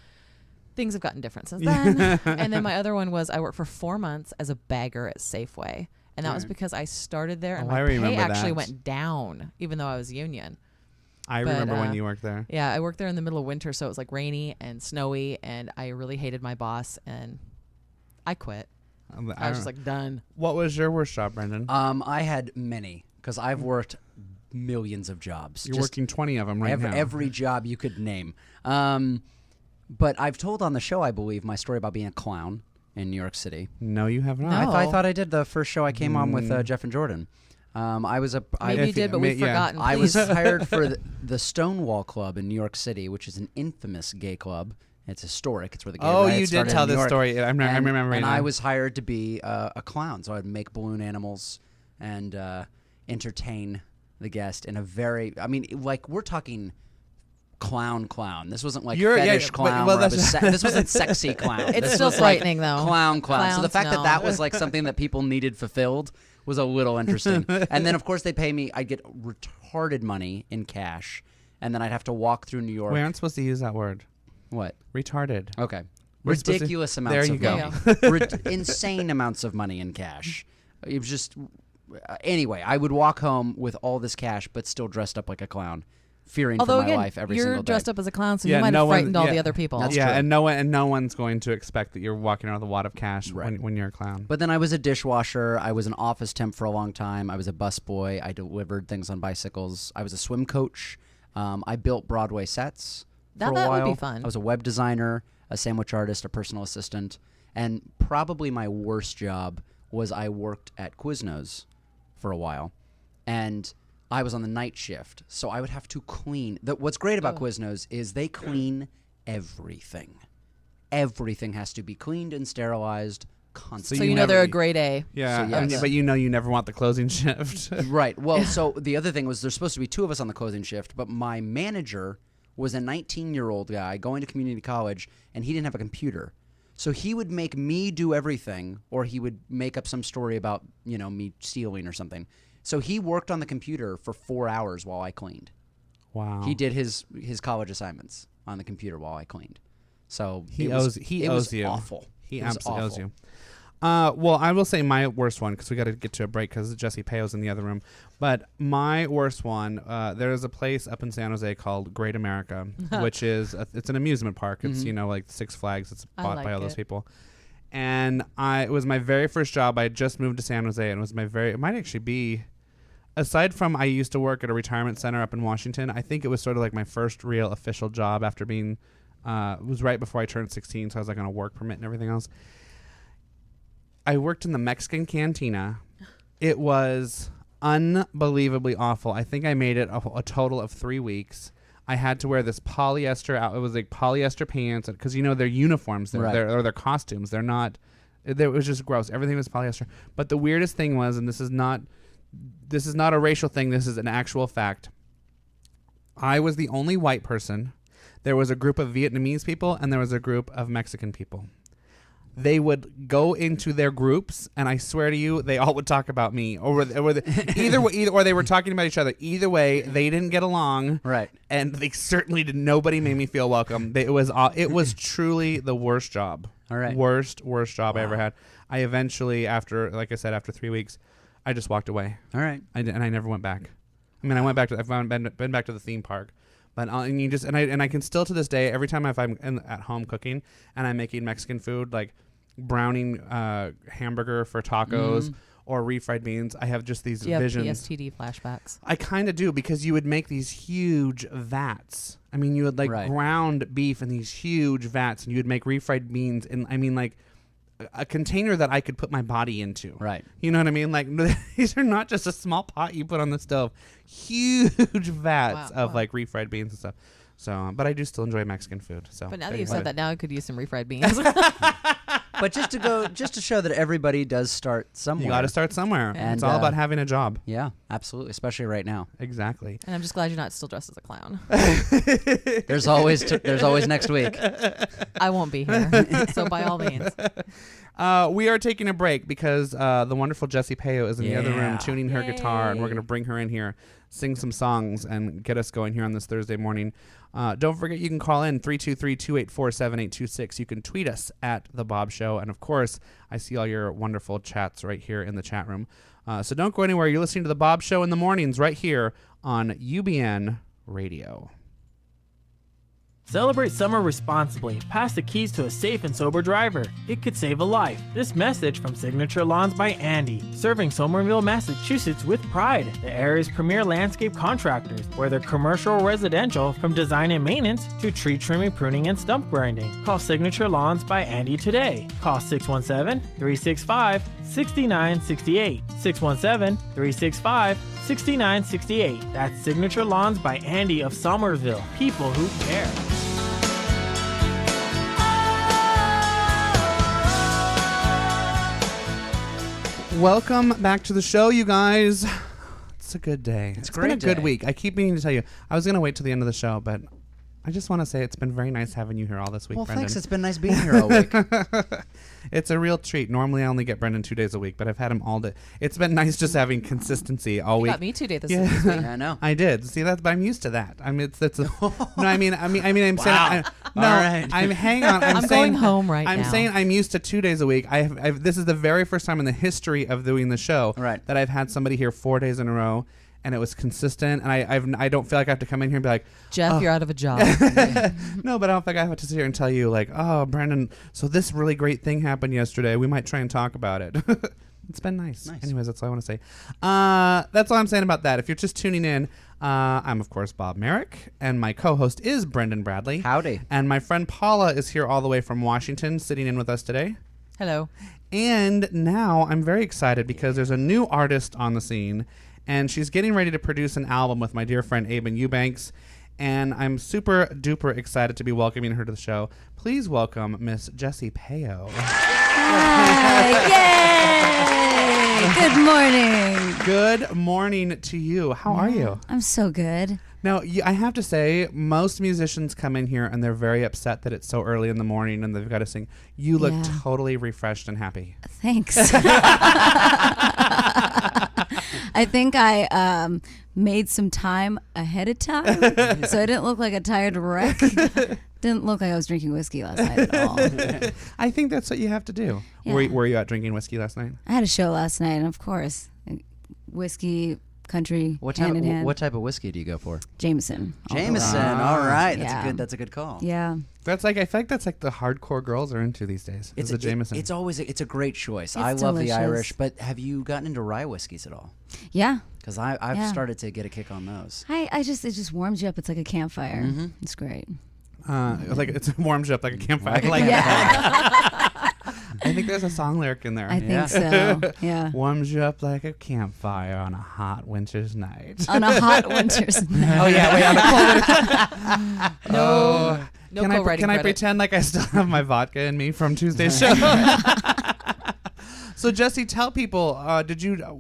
Things have gotten different since then. And then my other one was I worked for 4 months as a bagger at Safeway. And that was because I started there and my pay actually went down, even though I was union.
I remember when you worked there.
Yeah, I worked there in the middle of winter, so it was like rainy and snowy, and I really hated my boss, and I quit. I was just like, done.
What was your worst job, Brendan?
I had many, because I've worked millions of jobs.
You're working 20 of them right now.
Every job you could name. But I've told on the show, I believe, my story about being a clown in New York City.
No, you have not.
No.
I thought I did the first show I came on with Jeff and Jordan.
Maybe you did, but we've forgotten.
I was hired for the Stonewall Club in New York City, which is an infamous gay club. It's historic. It's where the gay riot
you did tell this story. I remember.
And I was hired to be a clown, so I'd make balloon animals and entertain the guest in a very. I mean, like we're talking. Clown. This wasn't like fetish clown. This wasn't sexy clown.
It's still frightening though.
Clown.
Clowns,
so the fact
no.
that was like something that people needed fulfilled was a little interesting. And then of course they pay me. I'd get retarded money in cash, and then I'd have to walk through New York.
We aren't supposed to use that word.
What?
Retarded.
Okay. Ridiculous amounts of money.
There you
go. Insane amounts of money in cash. It was just. Anyway, I would walk home with all this cash, but still dressed up like a clown. Fearing for my life every single day.
You're dressed up as a clown, so you might have frightened all the other people.
That's true.
And no one's going to expect that you're walking around with a wad of cash when you're a clown.
But then I was a dishwasher. I was an office temp for a long time. I was a busboy. I delivered things on bicycles. I was a swim coach. I built Broadway sets for a while.
That would be fun.
I was a web designer, a sandwich artist, a personal assistant, and probably my worst job was I worked at Quiznos for a while, and I was on the night shift, so I would have to clean. What's great about Quiznos is they clean everything. Everything has to be cleaned and sterilized constantly.
So you know they're a grade A.
Yeah,
So yes.
but you know you never want the closing shift.
Right. Well, so the other thing was there's supposed to be 2 of us on the closing shift, but my manager was a 19-year-old guy going to community college, and he didn't have a computer. So he would make me do everything, or he would make up some story about, me stealing or something. So he worked on the computer for 4 hours while I cleaned.
Wow.
He did his college assignments on the computer while I cleaned. So
he owes you.
Awful.
He absolutely owes you. Well, I will say my worst one, because we got to get to a break because Jessie Payo's in the other room. But my worst one, there is a place up in San Jose called Great America, which is it's an amusement park. It's like Six Flags. It's bought by all those people. And it was my very first job. I had just moved to San Jose, and it might actually be. Aside from I used to work at a retirement center up in Washington, I think it was sort of like my first real official job after being, it was right before I turned 16, so I was like on a work permit and everything else. I worked in the Mexican cantina. It was unbelievably awful. I think I made it a total of 3 weeks. I had to wear this polyester it was like polyester pants, because they're uniforms, or their costumes. They're not, it was just gross. Everything was polyester. But the weirdest thing was, and this is not a racial thing, this is an actual fact, I was the only white person. There was a group of Vietnamese people, and there was a group of Mexican people. They would go into their groups, and I swear to you, they all would talk about me, or they were talking about each other. Either way, they didn't get along,
right?
And they certainly did. Nobody made me feel welcome. It was truly the worst job.
All right,
worst job I ever had. I eventually, after 3 weeks, I just walked away.
All right,
and I never went back. I mean, I went back to. I've been back to the theme park. But I can still to this day, every time if I'm at home cooking and I'm making Mexican food, like browning hamburger for tacos or refried beans, I have just these visions.
PSTD flashbacks.
I kind of do, because you would make these huge vats. I mean, you would ground beef in these huge vats, and you would make refried beans in, a container that I could put my body into.
Right.
You know what I mean? Like, these are not just a small pot you put on the stove. Huge vats of refried beans and stuff. So, but I do still enjoy Mexican food. So,
but now that you've said that, now I could use some refried beans.
But just to show that everybody does start somewhere.
You got to start somewhere. And it's all about having a job.
Yeah, absolutely, especially right now.
Exactly.
And I'm just glad you're not still dressed as a clown.
There's always next week.
I won't be here, so by all means.
We are taking a break because the wonderful Jessie Payo is in the other room tuning her guitar, and we're going to bring her in here, sing some songs, and get us going here on this Thursday morning. Don't forget, you can call in 323-284-7826. You can tweet us at The Baub Show. And, of course, I see all your wonderful chats right here in the chat room. So don't go anywhere. You're listening to The Baub Show in the mornings right here on UBN Radio.
Celebrate summer responsibly. Pass the keys to a safe and sober driver. It could save a life. This message from Signature Lawns by Andy, serving Somerville, Massachusetts with pride. The area's premier landscape contractors, whether commercial or residential, from design and maintenance to tree trimming, pruning, and stump grinding. Call Signature Lawns by Andy today. Call 617-365-6968. 617-365-6968. That's Signature Lawns by Andy of Somerville. People who care.
Welcome back to the show, you guys. It's a good day. It's
been a
good week. I keep meaning to tell you. I was going to wait till the end of the show, but I just want to say it's been very nice having you here all this week, Brendan.
Thanks. It's been nice being here all week.
It's a real treat. Normally, I only get Brendan 2 days a week, but I've had him all day. It's been nice just having consistency all week.
You got me 2 days this week. Yeah,
I know.
I did. See, I'm used to that. I mean, I'm saying.
Wow.
No,
all right.
hang on. I'm
going home right now.
I'm saying I'm used to 2 days a week. This is the very first time in the history of doing the show that I've had somebody here 4 days in a row. And it was consistent, and I don't feel like I have to come in here and be like,
Jeff, you're out of a job.
No, but I don't think I have to sit here and tell you like, oh, Brandon, so this really great thing happened yesterday. We might try and talk about it. It's been nice. Anyways, that's all I want to say. That's all I'm saying about that. If you're just tuning in, I'm, of course, Bob Merrick, and my co-host is Brendan Bradley.
Howdy.
And my friend Paula is here all the way from Washington, sitting in with us today.
Hello.
And now I'm very excited because there's a new artist on the scene, and she's getting ready to produce an album with my dear friend Aben Eubanks, and I'm super duper excited to be welcoming her to the show. Please welcome Miss Jessie Payo.
Hi, yay! Good morning.
Good morning to you. How are you?
I'm so good.
Now, I have to say, most musicians come in here and they're very upset that it's so early in the morning and they've got to sing. You look totally refreshed and happy.
Thanks. I think I made some time ahead of time, so I didn't look like a tired wreck. Didn't look like I was drinking whiskey last night at all.
I think that's what you have to do.
Yeah.
Were you out drinking whiskey last night?
I had a show last night, and of course, whiskey, country, hand in hand.
What type of whiskey do you go for?
Jameson.
Jameson. All right. That's a good call.
Yeah.
That's like, I feel like that's like the hardcore girls are into these days. It's a Jameson.
It's always it's a great choice.
It's
I love
delicious.
the Irish, but have you gotten into rye whiskeys at all?
Yeah.
Because I've started to get a kick on those.
It just warms you up. It's like a campfire.
Mm-hmm.
It's great.
Like it warms you up like a campfire. I think there's a song lyric in there.
I think so. Yeah.
Warms you up like a campfire on a hot winter's night.
On a hot winter's night.
Oh yeah, wait, on a cold winter's
No.
Can I pretend like I still have my vodka in me from Tuesday's show? So Jessie, tell people,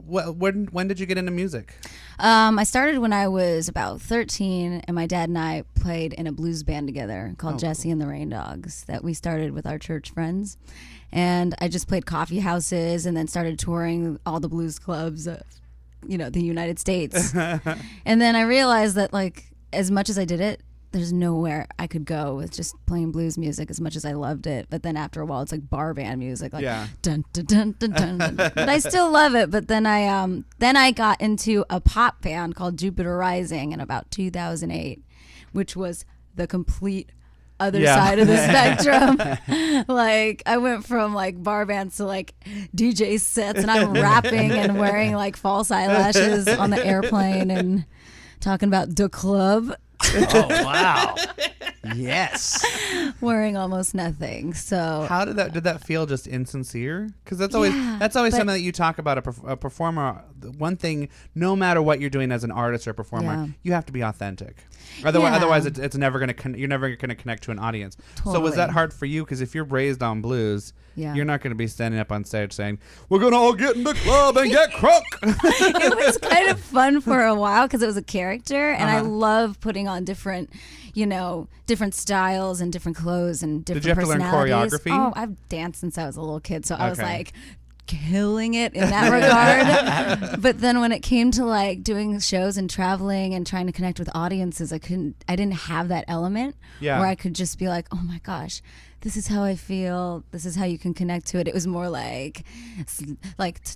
when did you get into music?
I started when I was about 13, and my dad and I played in a blues band together called Jessie and the Rain Dogs that we started with our church friends. And I just played coffee houses and then started touring all the blues clubs of, the United States. And then I realized that, like, as much as I did it, there's nowhere I could go with just playing blues music as much as I loved it. But then after a while, it's like bar band music, like dun dun dun dun dun. Dun. But I still love it. But then I got into a pop band called Jupiter Rising in about 2008, which was the complete other side of the spectrum. Like, I went from like bar bands to like DJ sets, and I'm rapping and wearing like false eyelashes on the airplane and talking about the club.
Oh wow! Yes,
wearing almost nothing. So
how did that feel? Just insincere? Because that's always something that you talk about. A performer. One thing, no matter what you're doing as an artist or a performer, you have to be authentic. Otherwise, it's never gonna. You're never gonna connect to an audience. Totally. So was that hard for you? Because if you're raised on blues,
Yeah.
You're not going to be standing up on stage saying, "We're going to all get in the club and get crunk."
It was kind of fun for a while because it was a character, and I love putting on different, different styles and different clothes and different
Did you have to learn
personalities.
choreography?
Oh, I've danced since I was a little kid, so I was like killing it in that regard. But then when it came to like doing shows and traveling and trying to connect with audiences, I didn't have that element where I could just be like, oh my gosh, this is how I feel, this is how you can connect to it. It was more like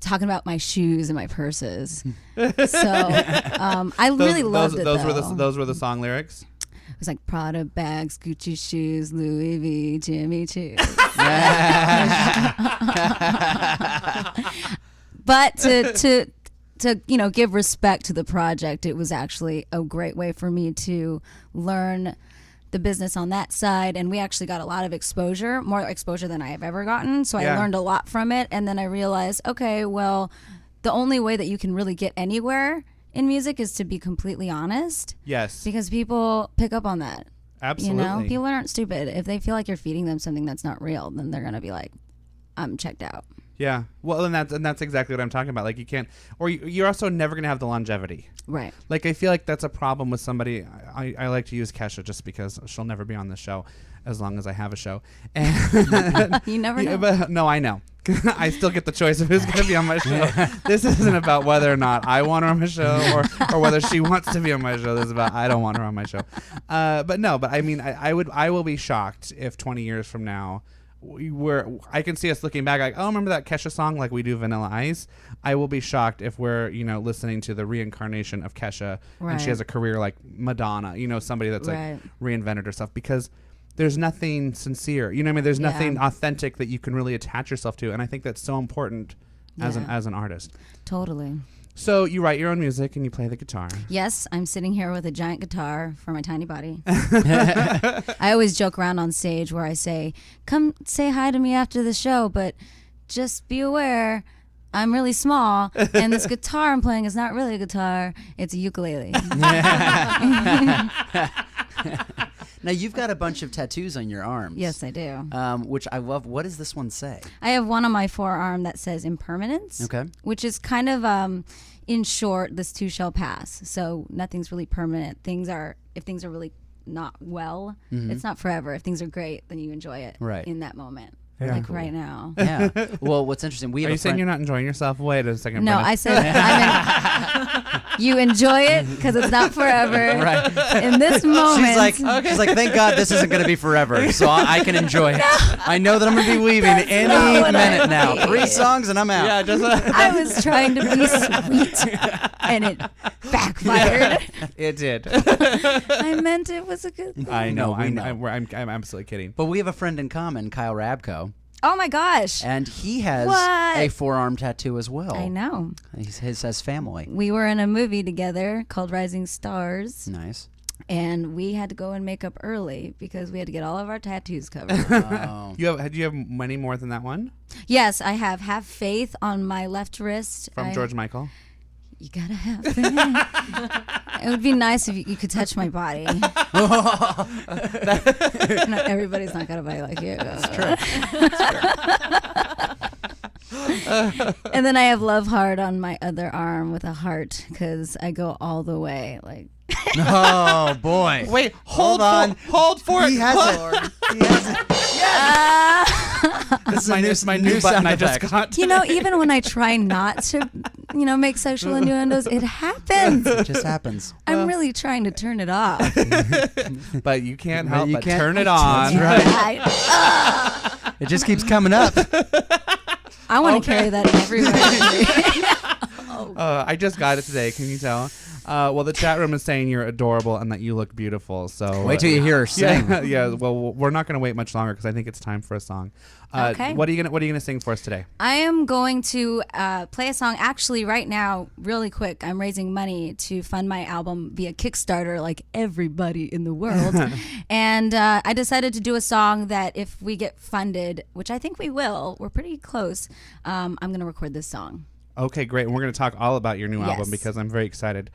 talking about my shoes and my purses. So I really loved it.
Those were the song lyrics.
It was like Prada bags, Gucci shoes, Louis V, Jimmy Choo. But to give respect to the project, it was actually a great way for me to learn the business on that side, and we actually got a lot of exposure, more exposure than I have ever gotten. So I learned a lot from it, and then I realized, okay, well, the only way that you can really get anywhere in music is to be completely honest.
Yes.
Because people pick up on that.
Absolutely.
People aren't stupid. If they feel like you're feeding them something that's not real, then they're gonna be like, I'm checked out.
Yeah. Well, and that's exactly what I'm talking about. Like you can't, or you're also never going to have the longevity.
Right.
Like I feel like that's a problem with somebody. I like to use Kesha just because she'll never be on the show as long as I have a show. And
you never know.
But, no, I know. I still get the choice of who's going to be on my show. This isn't about whether or not I want her on my show or whether she wants to be on my show. This is about I don't want her on my show. But I mean, I will be shocked if 20 years from now, I can see us looking back like, oh, remember that Kesha song, like we do Vanilla Ice? I will be shocked if we're, listening to the reincarnation of Kesha and she has a career like Madonna, somebody that's like reinvented herself, because there's nothing sincere. You know what I mean? There's nothing authentic that you can really attach yourself to, and I think that's so important as an artist.
Totally.
So you write your own music and you play the guitar.
Yes, I'm sitting here with a giant guitar for my tiny body. I always joke around on stage where I say, come say hi to me after the show, but just be aware I'm really small, and this guitar I'm playing is not really a guitar, it's a ukulele.
Now, you've got a bunch of tattoos on your arms.
Yes, I do.
Which I love. What does this one say?
I have one on my forearm that says impermanence.
Okay.
Which is kind of, in short, this too shall pass. So nothing's really permanent. If things are really not well, it's not forever. If things are great, then you enjoy it in that moment.
Yeah.
Like right now.
Yeah. Well, what's interesting, we have
Are you saying you're not enjoying yourself? Wait a second.
No,
Brennan.
I said you enjoy it because it's not forever.
Right.
In this moment.
She's like, thank God this isn't going to be forever, so I can enjoy it. I know that I'm going to be leaving any minute now. 3 songs and I'm out.
Yeah, just
I was trying to be sweet, and it backfired.
It did.
I meant it was a good thing.
I know.
We know.
I'm absolutely kidding.
But we have a friend in common, Kyle Rabko.
Oh my gosh.
And he has a forearm tattoo as well.
I know.
His says family.
We were in a movie together called Rising Stars.
Nice.
And we had to go and make up early because we had to get all of our tattoos covered.
Oh.
Do you have many more than that one?
Yes, I have Faith on my left wrist.
From George Michael?
You gotta have faith. It would be nice if you could touch my body. Everybody's not got a body like you.
That's true.
And then I have Love Heart on my other arm with a heart because I go all the way. Like.
Oh boy!
Wait, hold on, hold for it.
He has it. He has it. Yes.
This is my new button I just got.
Even when I try not to, make sexual innuendos, it happens.
It just happens.
I'm really trying to turn it off.
But you can't help but turn it on.
That's right. It just keeps coming up.
I want to carry that everywhere.
I just got it today. Can you tell? Well, the chat room is saying you're adorable and that you look beautiful. So
wait till you hear her sing.
Yeah. Well, we're not going to wait much longer because I think it's time for a song.
Okay.
What are you gonna sing for us today?
I am going to play a song. Actually, right now, really quick. I'm raising money to fund my album via Kickstarter, like everybody in the world. And I decided to do a song that if we get funded, which I think we will, we're pretty close. I'm going to record this song.
Okay, great. And we're going to talk all about your new album
Yes.
because I'm very excited.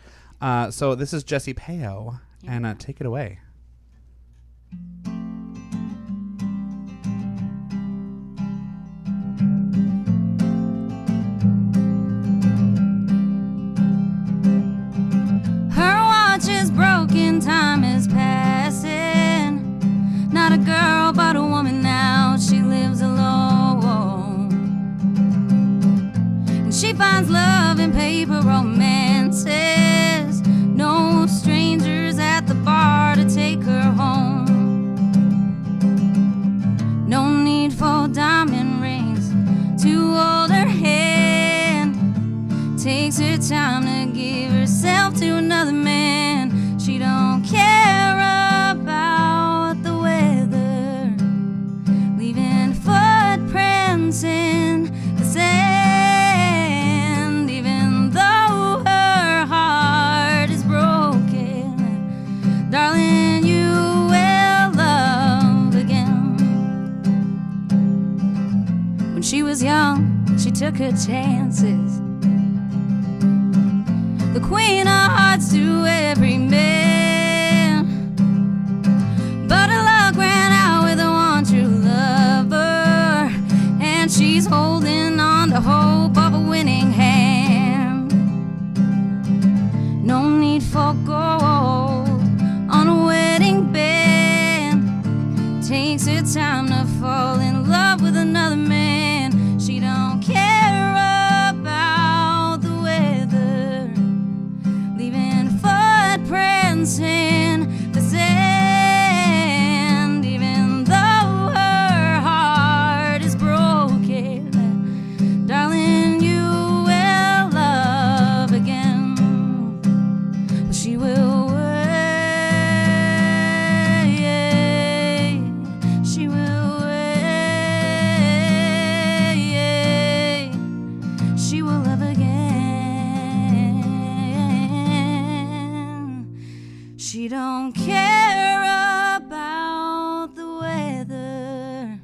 So this is Jessie Payo, and take it away.
She finds love in paper romances. No strangers at the bar to take her home. No need for diamond rings to hold her hand. Takes her time to give herself to another man. She don't care about the weather, leaving footprints in the sand. Even though her heart is broken, darling, you will love again. When she was young, she took her chances. The queen of hearts to every man, but her luck ran out with the one true lover, and she's holding on to hope of a winning hand. No need for gold on a wedding band. Takes her time to fall in love with another man. She don't care about the weather, leaving footprints in the sand. Even though her heart is broken, darling, you will love again. But she will wait. She will wait. She will love again. She don't care about the weather,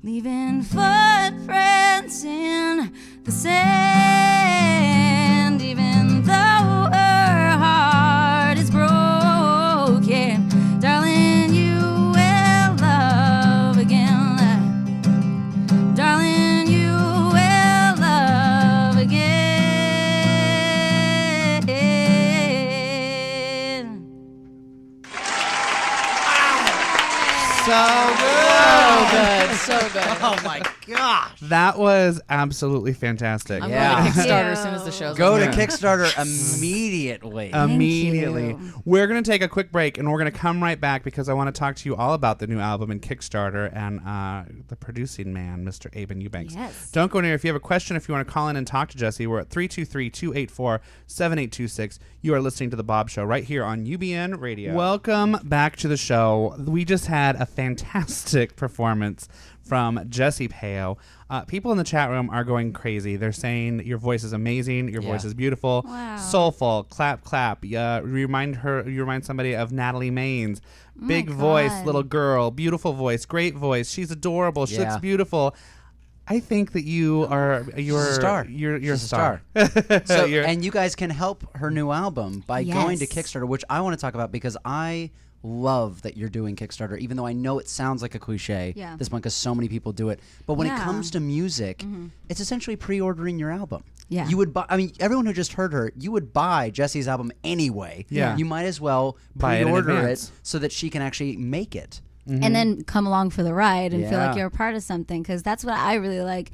leaving footprints in the sand. Even though her heart is broken, darling, you will love again. Darling, you will love again.
So good.
So good.
Oh my gosh.
That was absolutely fantastic.
I'm
Yeah.
going to Kickstarter as soon as the show's
Go to
over.
Kickstarter immediately.
Immediately. We're going to take a quick break, and we're going to come right back because I want to talk to you all about the new album and Kickstarter and the producing man, Mr. Aben Eubanks.
Yes.
Don't go near. If you have a question, if you want to call in and talk to Jessie, we're at 323-284-7826. You are listening to The Baub Show right here on UBN Radio. Welcome back to the show. We just had a fantastic performance from Jessie Payo. People in the chat room are going crazy. They're saying your voice is amazing. Your voice is beautiful.
Wow.
Soulful. Clap, clap. You remind somebody of Natalie Maines. Big voice, little girl. Beautiful voice. Great voice. She's adorable. She looks beautiful. I think that you're a star. You're a star.
So, and you guys can help her new album by going to Kickstarter, which I want to talk about because I love that you're doing Kickstarter, even though I know it sounds like a cliche this one because so many people do it. But when it comes to music, it's essentially pre-ordering your album. Yeah. You would buy, I mean, everyone who just heard her, you would buy Jessie's album anyway. Yeah. You might as well pre-order it so that she can actually make it.
Mm-hmm. And then come along for the ride and feel like you're a part of something, because that's what I really like,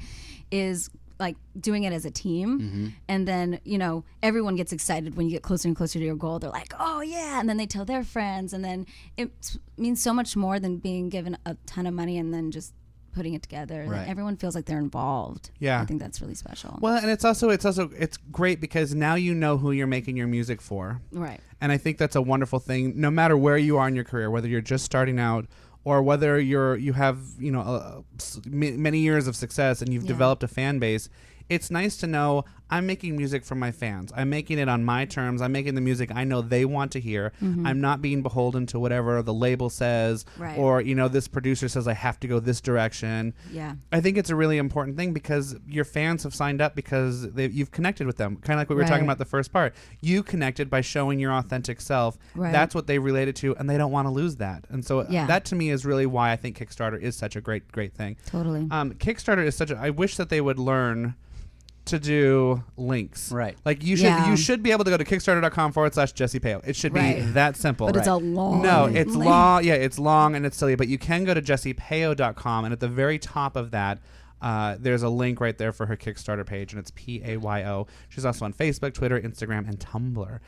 is like doing it as a team. And then, you know, everyone gets excited when you get closer and closer to your goal. They're like, oh yeah, and then they tell their friends, and then it means so much more than being given a ton of money and then just putting it together. Right. Everyone feels like they're involved. Yeah, I think that's really special.
Well, and it's great because now you know who you're making your music for. Right. And I think that's a wonderful thing. No matter where you are in your career, whether you're just starting out or whether you have many years of success and you've developed a fan base, it's nice to know I'm making music for my fans. I'm making it on my terms. I'm making the music I know they want to hear. I'm not being beholden to whatever the label says, or this producer says I have to go this direction. Yeah, I think it's a really important thing because your fans have signed up because you've connected with them. Kind of like what we were talking about the first part. You connected by showing your authentic self. Right. That's what they related to, and they don't want to lose that. And so that to me is really why I think Kickstarter is such a great thing. Totally. Kickstarter is I wish that they would learn to do links. Right. Like you should be able to go to kickstarter.com/Jessie Payo. It should be that simple.
But it's a long
it's long. Yeah, it's long and it's silly, but you can go to jessiepayo.com, and at the very top of that There's a link right there for her Kickstarter page, and it's PAYO. She's also on Facebook, Twitter, Instagram, and Tumblr.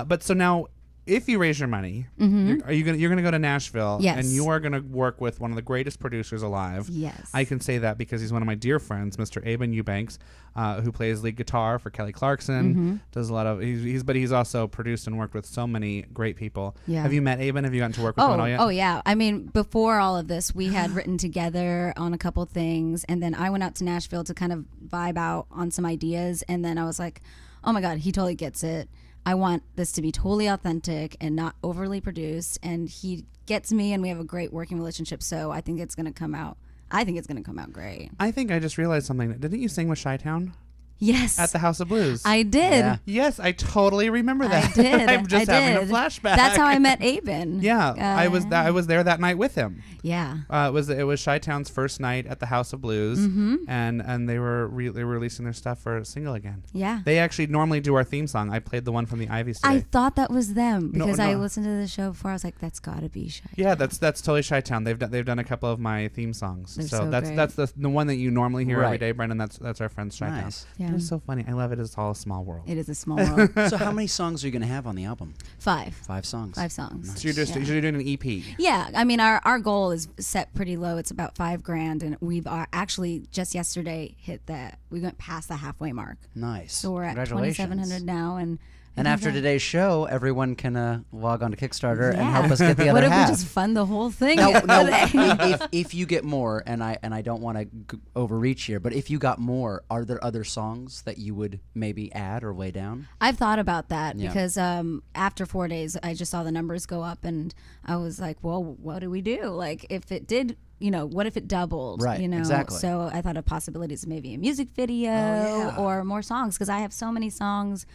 But so now, if you raise your money, you're gonna go to Nashville, and you are gonna work with one of the greatest producers alive.
Yes,
I can say that because he's one of my dear friends, Mr. Aben Eubanks, who plays lead guitar for Kelly Clarkson. Does a lot of he's also produced and worked with so many great people.
Yeah.
Have you met Aben? Have you gotten to work with him at all yet?
Oh yeah. I mean, before all of this, we had written together on a couple things, and then I went out to Nashville to kind of vibe out on some ideas, and then I was like, oh my God, he totally gets it. I want this to be totally authentic and not overly produced, and he gets me, and we have a great working relationship, so I think it's going to come out. I think it's going to come out great.
I think I just realized something. Didn't you sing with Chi-Town?
Yes.
At the House of Blues.
I did.
Yeah. Yes, I totally remember that.
I did.
I'm just having a flashback.
That's how I met Aben.
Yeah, I was there that night with him.
Yeah.
It was Chi-Town's first night at the House of Blues, and they were releasing their stuff for a single again.
Yeah.
They actually normally do our theme song. I played the one from the Ivies today.
I thought that was them because
No.
I listened to the show before. I was like, that's got to be Chi-Town.
Yeah, that's totally Chi-Town. They've done a couple of my theme songs.
They're so
that's
great.
that's the one that you normally hear
Right.
every day, Brendan. That's our friends Chi-Town.
Nice.
Yeah.
It's so funny. I love it. It's all a small world.
It is a small world.
So how many songs are you going to have on the album?
5.
5 songs.
5 songs.
So you're doing an EP.
Yeah, I mean, our goal is set pretty low. It's about $5,000, and we've actually just yesterday hit that. We went past the halfway mark.
Nice.
So we're at
Congratulations.
$2,700 now, and
after today's show, everyone can log on to Kickstarter and help us get the other
what
half.
If we just fund the whole thing?
No, if you get more, and I don't want to overreach here, but if you got more, are there other songs that you would maybe add or weigh down?
I've thought about that
Yeah.
because after 4 days, I just saw the numbers go up, and I was like, well, what do we do? Like, if it did, what if it doubled?
Right, exactly.
So I thought of possibilities of maybe a music video or more songs, because I have so many songs,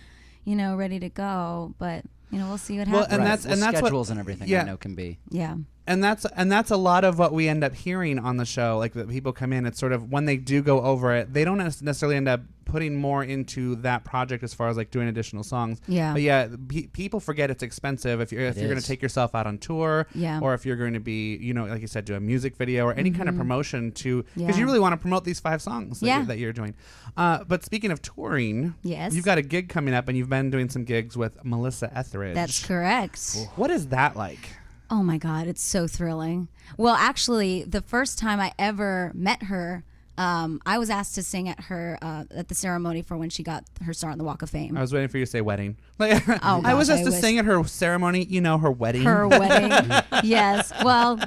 ready to go, but we'll see what happens.
And that's
schedules
what,
and everything
yeah.
I know can be.
Yeah.
And that's a lot of what we end up hearing on the show. Like, that people come in, it's sort of when they do go over it, they don't necessarily end up putting more into that project as far as like doing additional songs.
Yeah.
But yeah, people forget it's expensive if you're going to take yourself out on tour,
Yeah.
or if you're going to be, like you said, do a music video or any kind of promotion because
Yeah.
you really want to promote these 5 songs that you're doing. But speaking of touring,
Yes.
you've got a gig coming up, and you've been doing some gigs with Melissa Etheridge.
That's correct.
What is that like?
Oh my God, it's so thrilling. Well, actually, the first time I ever met her, I was asked to sing at the ceremony for when she got her start on the Walk of Fame.
I was waiting for you to say wedding. I was
gosh,
asked to sing at her ceremony, her wedding.
Her wedding. Yes. Well,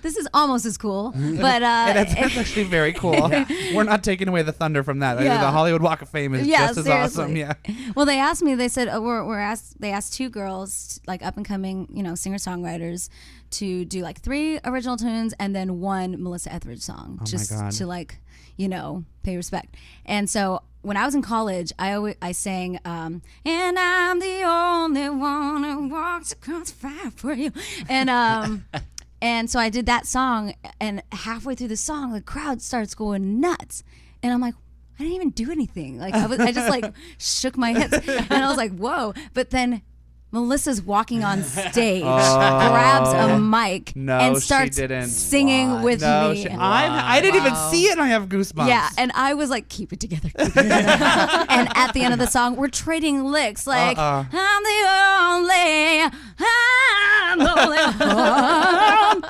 this is almost as cool, but
that's actually very cool. We're not taking away the thunder from that.
Yeah.
The Hollywood Walk of Fame is just as
seriously.
awesome. Yeah.
Well, they asked me. They said they asked 2 girls, like up and coming, singer songwriters, to do like 3 original tunes and then 1 Melissa Etheridge song, just
God.
to pay respect. And so when I was in college, I sang, and I'm the only one who walks across fire for you, and and so I did that song, and halfway through the song, the crowd starts going nuts, and I'm like, I didn't even do anything. Like I just like shook my hips, and I was like, whoa. But then Melissa's walking on stage, grabs a mic, and starts singing with me.
I didn't even see it, and I have goosebumps.
Yeah, and I was like, keep it together. Keep it together. And at the end of the song, we're trading licks, like, I'm the only one.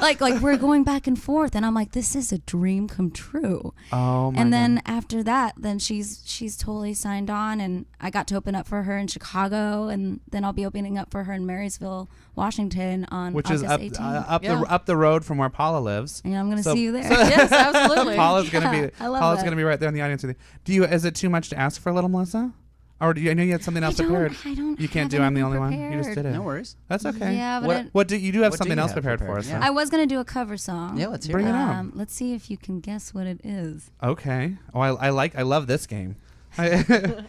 like we're going back and forth, and I'm like, this is a dream come true.
Oh my
And then
God.
after that, then she's totally signed on, and I got to open up for her in Chicago, and then I'll be opening up for her in Marysville, Washington on August 18th.
up the road from where Paula lives.
Yeah, I'm going to see you there.
Yes, absolutely.
Paula's going to be
I love
Paula's
that.
going to be right there in the audience with you. Is it too much to ask for little Melissa? Or I know you had something else prepared.
I don't.
You can't
have
do I'm the
anything
only one. You just
prepared.
did it.
No worries.
That's okay.
Yeah, but
What do you have
what
something
do you
else
have
prepared for
prepared?
us?
Yeah.
though?
I was going to do a cover song.
Yeah, let's hear
Bring
it.
it on.
Let's see if you can guess what it is.
Okay. Oh, I love this game.
All right.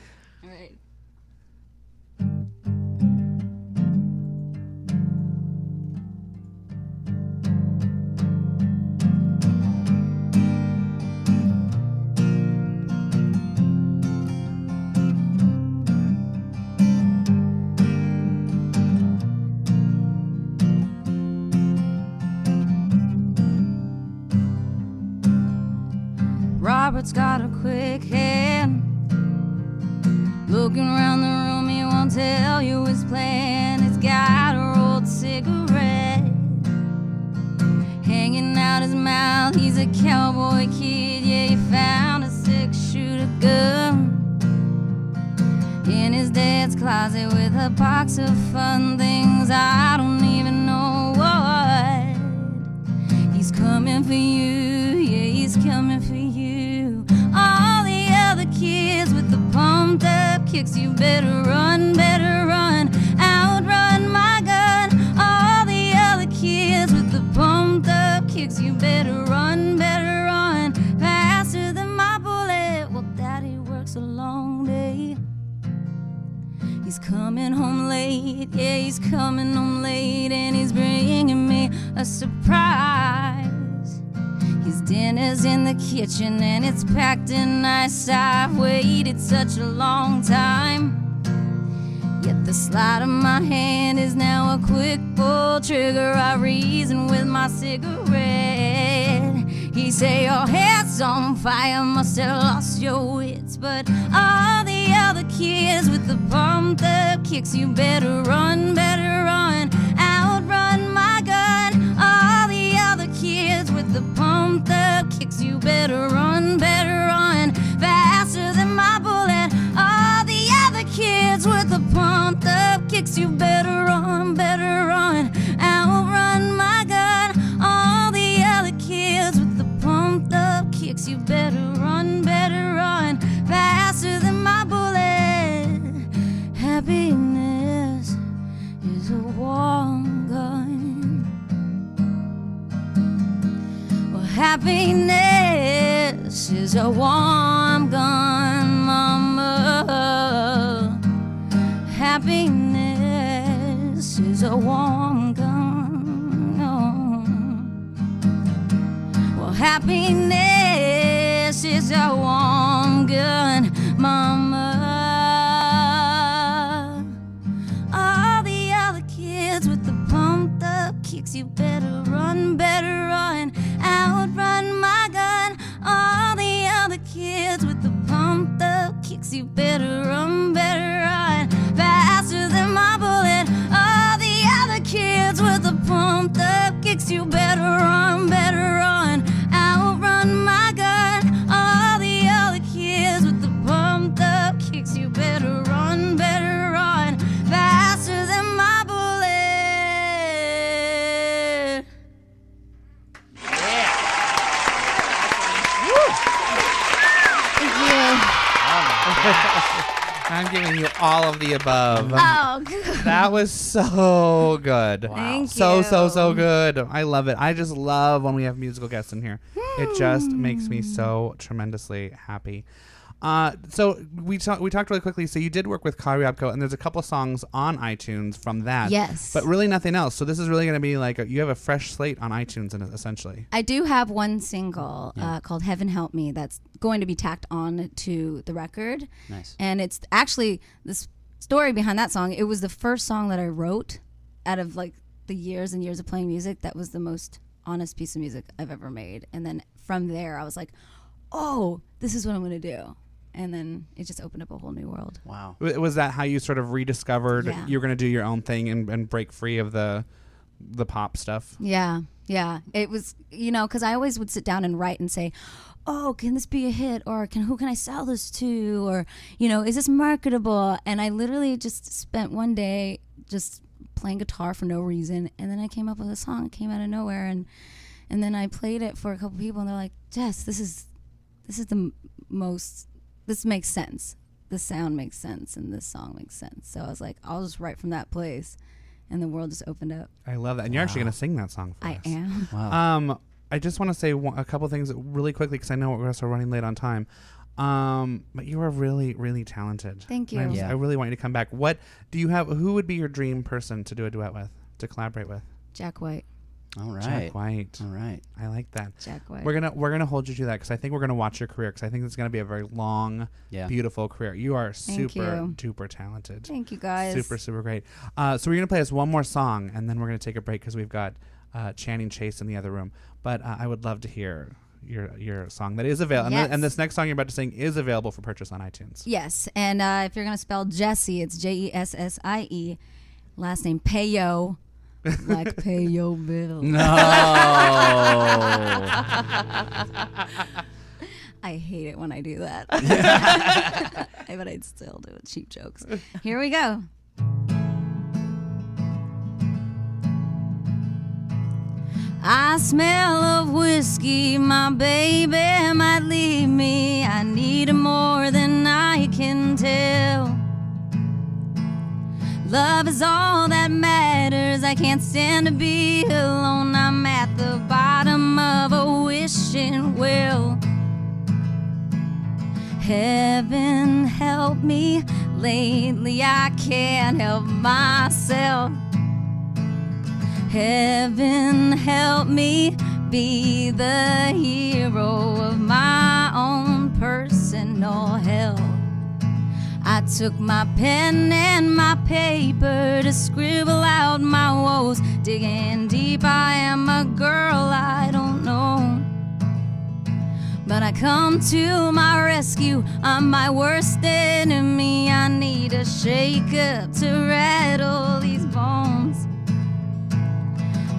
Robert's got a quick hand. Looking around the room, he won't tell you his plan. He's got a rolled cigarette hanging out his mouth. He's a cowboy kid, yeah, he found a 6-shooter gun in his dad's closet with a box of fun things. I don't even know what. He's coming for you, yeah, he's coming for you. All the other kids with the pumped up kicks, you better run, outrun my gun. All the other kids with the pumped up kicks, you better run, faster than my bullet. Well, daddy works a long day. He's coming home late, yeah, he's coming home late, and he's bringing me a surprise. His dinner's in the kitchen and it's packed in nice. I've waited such a long time, yet the sleight of my hand is now a quick pull trigger. I reason with my cigarette. He say your head's on fire, must have lost your wits. But all the other kids with the pumped up kicks, you better run, outrun my gun. All the other kids with the pumped up kicks, you better run, faster than my bullet. All the other kids with the pumped up kicks, you better run, outrun my gun. All the other kids with the pumped up kicks, you better run, faster than my bullet. Happiness is a warm gun. Well, happiness is a warm gun, mama. Happiness is a warm gun. Oh. Well, happiness is a warm gun, mama. All the other kids with the pumped up kicks, you better run, outrun my gun. All the other kids with the pumped up kicks, you better run, faster than my bullet. All the other kids with the pumped up kicks, you better run, outrun my gun. All the other kids with the pumped up kicks, you better run, faster than my bullet. Thank you.
I'm giving you all of the above.
Oh, good.
That was so good.
Wow. Thank
So good. I love it. I just love when we have musical guests in here. It just makes me so tremendously happy. So we talked really quickly. So you did work with Karyabko, and there's a couple songs on iTunes from that.
Yes.
But really nothing else. So this is really going to be like you have a fresh slate on iTunes, essentially.
I do have one single called Heaven Help Me that's going to be tacked on to the record.
Nice.
And it's actually this story behind that song. It was the first song that I wrote out of like the years and years of playing music. That was the most honest piece of music I've ever made. And then from there, I was like, oh, this is what I'm going to do. And then it just opened up a whole new world.
Wow.
Was that how you sort of rediscovered you were going to do your own thing and break free of the pop stuff?
Yeah. It was, because I always would sit down and write and say, oh, can this be a hit? Or who can I sell this to? Or, is this marketable? And I literally just spent one day just playing guitar for no reason. And then I came up with a song. It came out of nowhere. And then I played it for a couple people and they're like, Jess, this is the most... This makes sense. The sound makes sense, and this song makes sense. So I was like, I'll just write from that place, and the world just opened up.
I love that, and you're actually going to sing that song for us.
I am.
Wow.
I just want to say a couple things really quickly because I know we're also running late on time. But you are really, really talented.
Thank you.
I really want you to come back. What do you have? Who would be your dream person to do a duet with, to collaborate with?
Jack White.
All right.
Jack White.
All right.
I like that.
Jack White.
We're gonna hold you to that because I think we're gonna watch your career because I think it's gonna be a very long, beautiful career. You are super duper talented.
Thank you, guys.
Super great. So we're gonna play us one more song and then we're gonna take a break because we've got Channing Chase in the other room. But I would love to hear your song that is available.
Yes.
And this next song you're about to sing is available for purchase on iTunes.
Yes, and if you're going to spell Jessie, it's Jessie. Last name Payo, like pay your bill.
No.
I hate it when I do that. But I'd still do it. Cheap jokes. Here we go. I smell of whiskey, my baby might leave me. I need it more than I can tell. Love is all that matters. I can't stand to be alone. I'm at the bottom of a wishing well. Heaven help me, lately I can't help myself. Heaven help me be the hero of my own personal hell. I took my pen and my paper to scribble out my woes. Digging deep, I am a girl I don't know. But I come to my rescue, I'm my worst enemy. I need a shake-up to rattle these bones.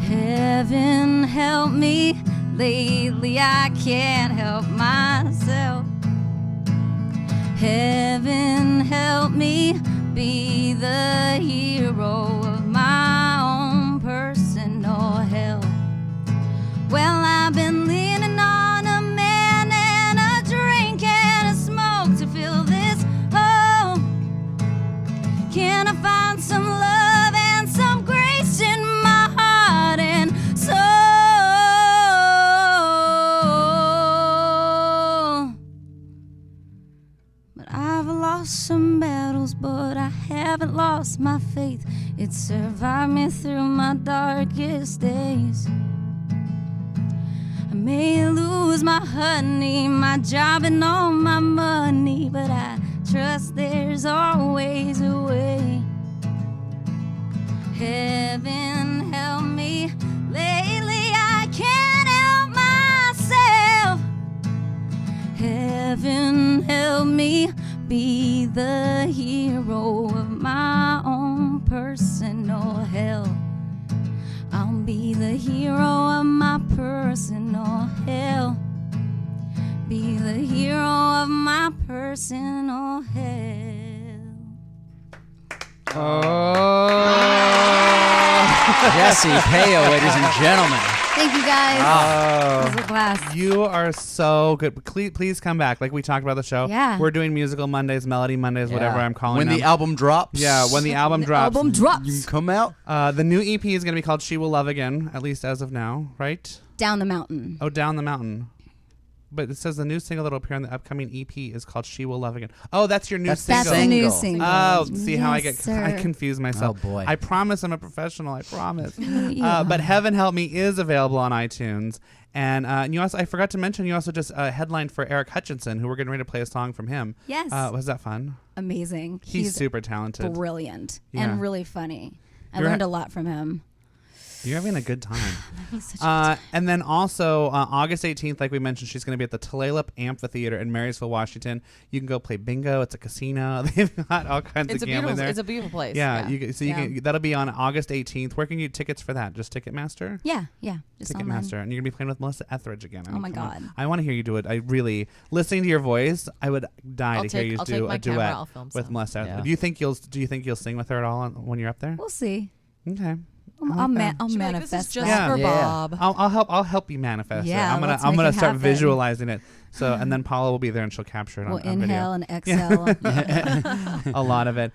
Heaven help me, lately I can't help myself. Heaven help me be the hero of my own personal hell. Well, I've been leaning on a man and a drink and a smoke to fill this hole. Can I find some love and some grace in my heart and soul? But I've lost some battles, but I haven't lost my faith. It survived me through my darkest days. I may lose my honey, my job and all my money, but I trust there's always a way. Heaven help me, lately I can't help myself. Heaven help me be the hero of my own personal hell. I'll be the hero of my personal hell. Be the hero of my personal hell.
Jessie Payo, ladies and gentlemen.
Thank you guys. This was a blast.
You are so good. Please come back. Like we talked about the show.
Yeah.
We're doing musical Mondays, melody Mondays, whatever I'm calling
when
them.
the album drops.
Yeah, when the album drops.
Album drops.
You can come out.
The new EP is going to be called She Will Love Again, at least as of now, right?
Down the Mountain.
Oh, Down the Mountain. But it says the new single that will appear on the upcoming EP is called She Will Love Again. Oh, that's your new single.
That's the new single.
Oh, see how I
Yes,
I
sir.
confuse myself.
Oh, boy.
I promise I'm a professional. I promise.
Yeah.
But Heaven Help Me is available on iTunes. And you also, I forgot to mention, you also just headlined for Eric Hutchinson, who we're getting ready to play a song from him.
Yes.
Was that fun?
Amazing.
He's super talented.
Brilliant.
Yeah.
And really funny. I
You're
learned a lot from him.
You're having a good time.
Such a good time.
And then also August 18th, like we mentioned, she's going to be at the Tulalip Amphitheater in Marysville, Washington. You can go play bingo. It's a casino. They've got all kinds of gambling there.
It's a beautiful place.
Yeah,
Yeah.
you can. That'll be on August 18th. Where can you get tickets for that? Just Ticketmaster.
Yeah. Just online.
Ticketmaster, and you're gonna be playing with Melissa Etheridge again. I
Oh
mean,
my
come on.
God.
I want to hear you do it. I really, listening to your voice, I would die
I'll
to hear
take-
you
I'll
do
take my
a
camera,
duet
I'll film
with
some.
Melissa.
Yeah.
Do you think you'll sing with her at all when you're up there?
We'll see.
Okay.
I'll
She'll be like,
manifest
this is just
that.
for
Yeah.
Bob.
I'll help you manifest
Yeah,
it.
let's
I'm
make
gonna
it
start
happen.
visualizing it. So and then Paula will be there and she'll capture it
We'll
on video.
inhale and exhale.
A lot of it.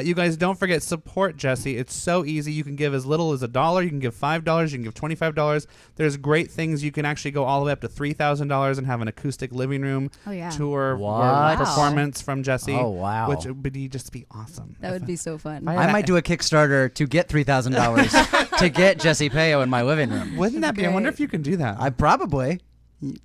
You guys don't forget, support Jessie. It's so easy. You can give as little as $1. You can give $5. You can give $25. There's great things. You can actually go all the way up to $3,000 and have an acoustic living room tour
What?
or performance from Jessie.
Oh, wow.
Which would just be awesome.
That would be so fun.
I might do a Kickstarter to get $3,000 to get Jessie Payo in my living room.
Wouldn't that be? I wonder if you can do that.
I probably.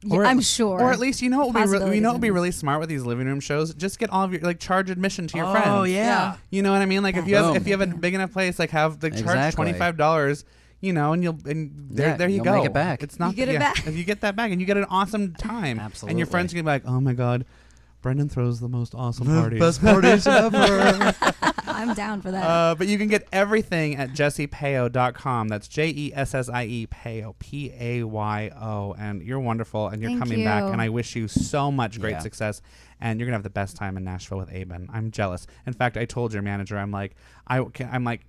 Yeah, I'm sure.
Or at least you know what would be
Possibilities.
really smart with these living room shows. Just get all of your charge admission to your
Oh,
friends.
yeah.
You know what I mean? Like if you have a big enough place, like have charge
Exactly.
$25. and there you
you'll
go.
make it back.
It's not
You get it back.
If you get that back, and you get an awesome time.
Absolutely.
And your friends are gonna be like, "Oh my God, Brendan throws the most awesome parties.
Best parties ever."
I'm down for that.
But you can get everything at jessiepayo.com. That's JESSIE Payo, Payo. And you're wonderful, and you're
Thank
coming
you.
back. And I wish you so much great
Yeah.
success. And you're gonna have the best time in Nashville with Aben. I'm jealous. In fact, I told your manager, I'm like,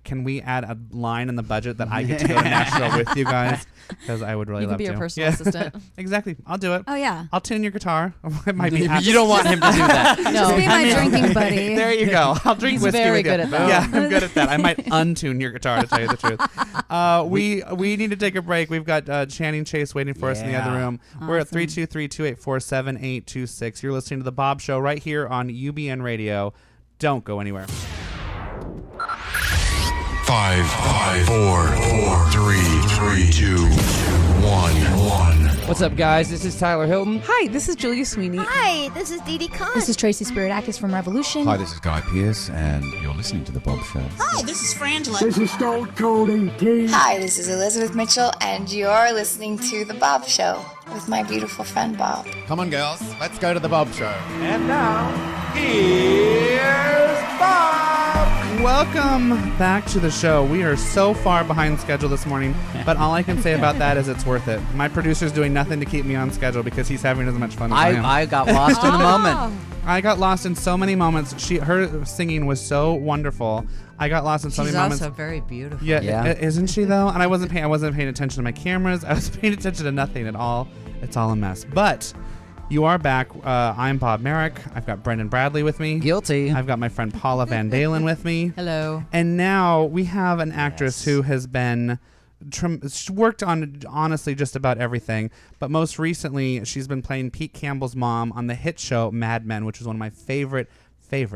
can we add a line in the budget that I get to go to Nashville with you guys? Because I would really
You
love
can
to.
be your personal assistant.
Exactly. I'll do it.
Oh, yeah.
I'll tune your guitar. It might be.
You don't want him to do that.
No.
Just be my drinking buddy.
There you go. I'll drink
He's
whiskey
very
with you.
good at that.
Yeah, I'm good at that. I might untune your guitar, to tell you the truth. We need to take a break. We've got Channing Chase waiting for us in the other room. We're at 323-284-7826. You're listening to The Baub Show right here on UBN Radio. Don't go anywhere.
5, 4, 3, 2, 1.
What's up, guys? This is Tyler Hilton.
Hi, this is Julia Sweeney.
Hi, this is Dee Dee Khan.
This is Tracy Spiridakis from Revolution.
Hi, this is Guy Pearce, and you're listening to The Baub Show.
Hi, this is Frangela.
This is Stone Cold AT.
Hi, this is Elizabeth Mitchell, and you're listening to The Baub Show with my beautiful friend Bob.
Come on, girls. Let's go to The Baub Show.
And now, here's Bob.
Welcome back to the show. We are so far behind schedule this morning, but all I can say about that is it's worth it. My producer's doing nothing to keep me on schedule because he's having as much fun as I am.
I got lost in a moment.
I got lost in so many moments. Her singing was so wonderful. I got lost in so many moments.
She's also very beautiful.
Yeah, isn't she though? And I wasn't paying attention to my cameras. I was paying attention to nothing at all. It's all a mess. But you are back. I'm Bob Merrick. I've got Brendan Bradley with me.
Guilty.
I've got my friend Paula Van Dalen with me.
Hello.
And now we have an actress who has been worked on honestly just about everything, but most recently she's been playing Pete Campbell's mom on the hit show Mad Men, which is one of my favorite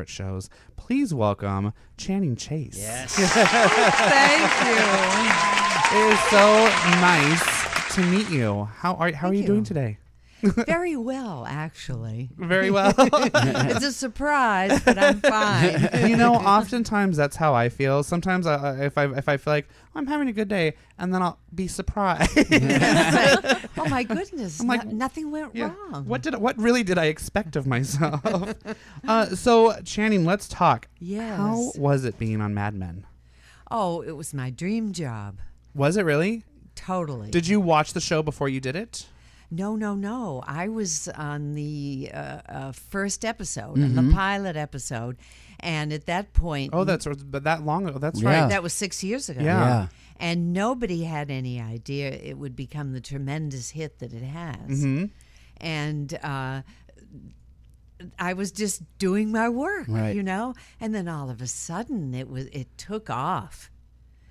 shows. Please welcome Channing Chase.
Yes. Thank you.
It is so nice to meet you. How are you doing today?
Very well, actually.
Very well.
It's a surprise, but I'm fine.
Oftentimes that's how I feel. Sometimes if I feel like I'm having a good day, and then I'll be surprised.
Oh my goodness! I'm like, nothing went wrong.
What really did I expect of myself? So Channing, let's talk.
Yes.
How was it being on Mad Men?
Oh, it was my dream job.
Was it really?
Totally.
Did you watch the show before you did it?
No. I was on the first episode, on the pilot episode, and at that point...
Oh, that's that long ago. That's right.
That was 6 years ago.
Yeah.
And nobody had any idea it would become the tremendous hit that it has.
Mm-hmm.
And I was just doing my work,
right.
And then all of a sudden it took off.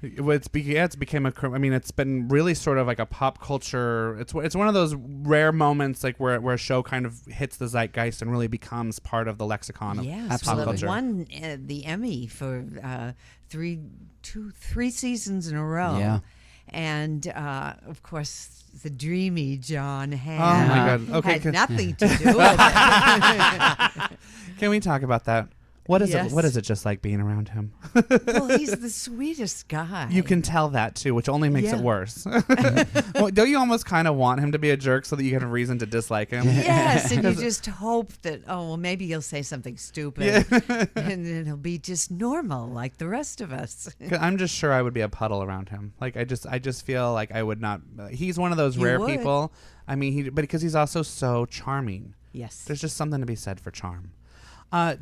It's became it's been really sort of like a pop culture. It's one of those rare moments like where a show kind of hits the zeitgeist and really becomes part of the lexicon of pop culture.
It won the Emmy for three seasons in a row.
Yeah.
And of course the dreamy John Hamm
oh my God. Okay,
had nothing to do with it.
Can we talk about that? What is it just like being around him?
Well, he's the sweetest guy.
You can tell that too, which only makes it worse. Well, don't you almost kind of want him to be a jerk so that you have a reason to dislike him?
Yes, and you just hope that maybe he'll say something stupid, and then he'll be just normal like the rest of us.
I'm just sure I would be a puddle around him. Like I just feel like I would not. He's one of those rare people. I mean, but because he's also so charming.
Yes,
there's just something to be said for charm.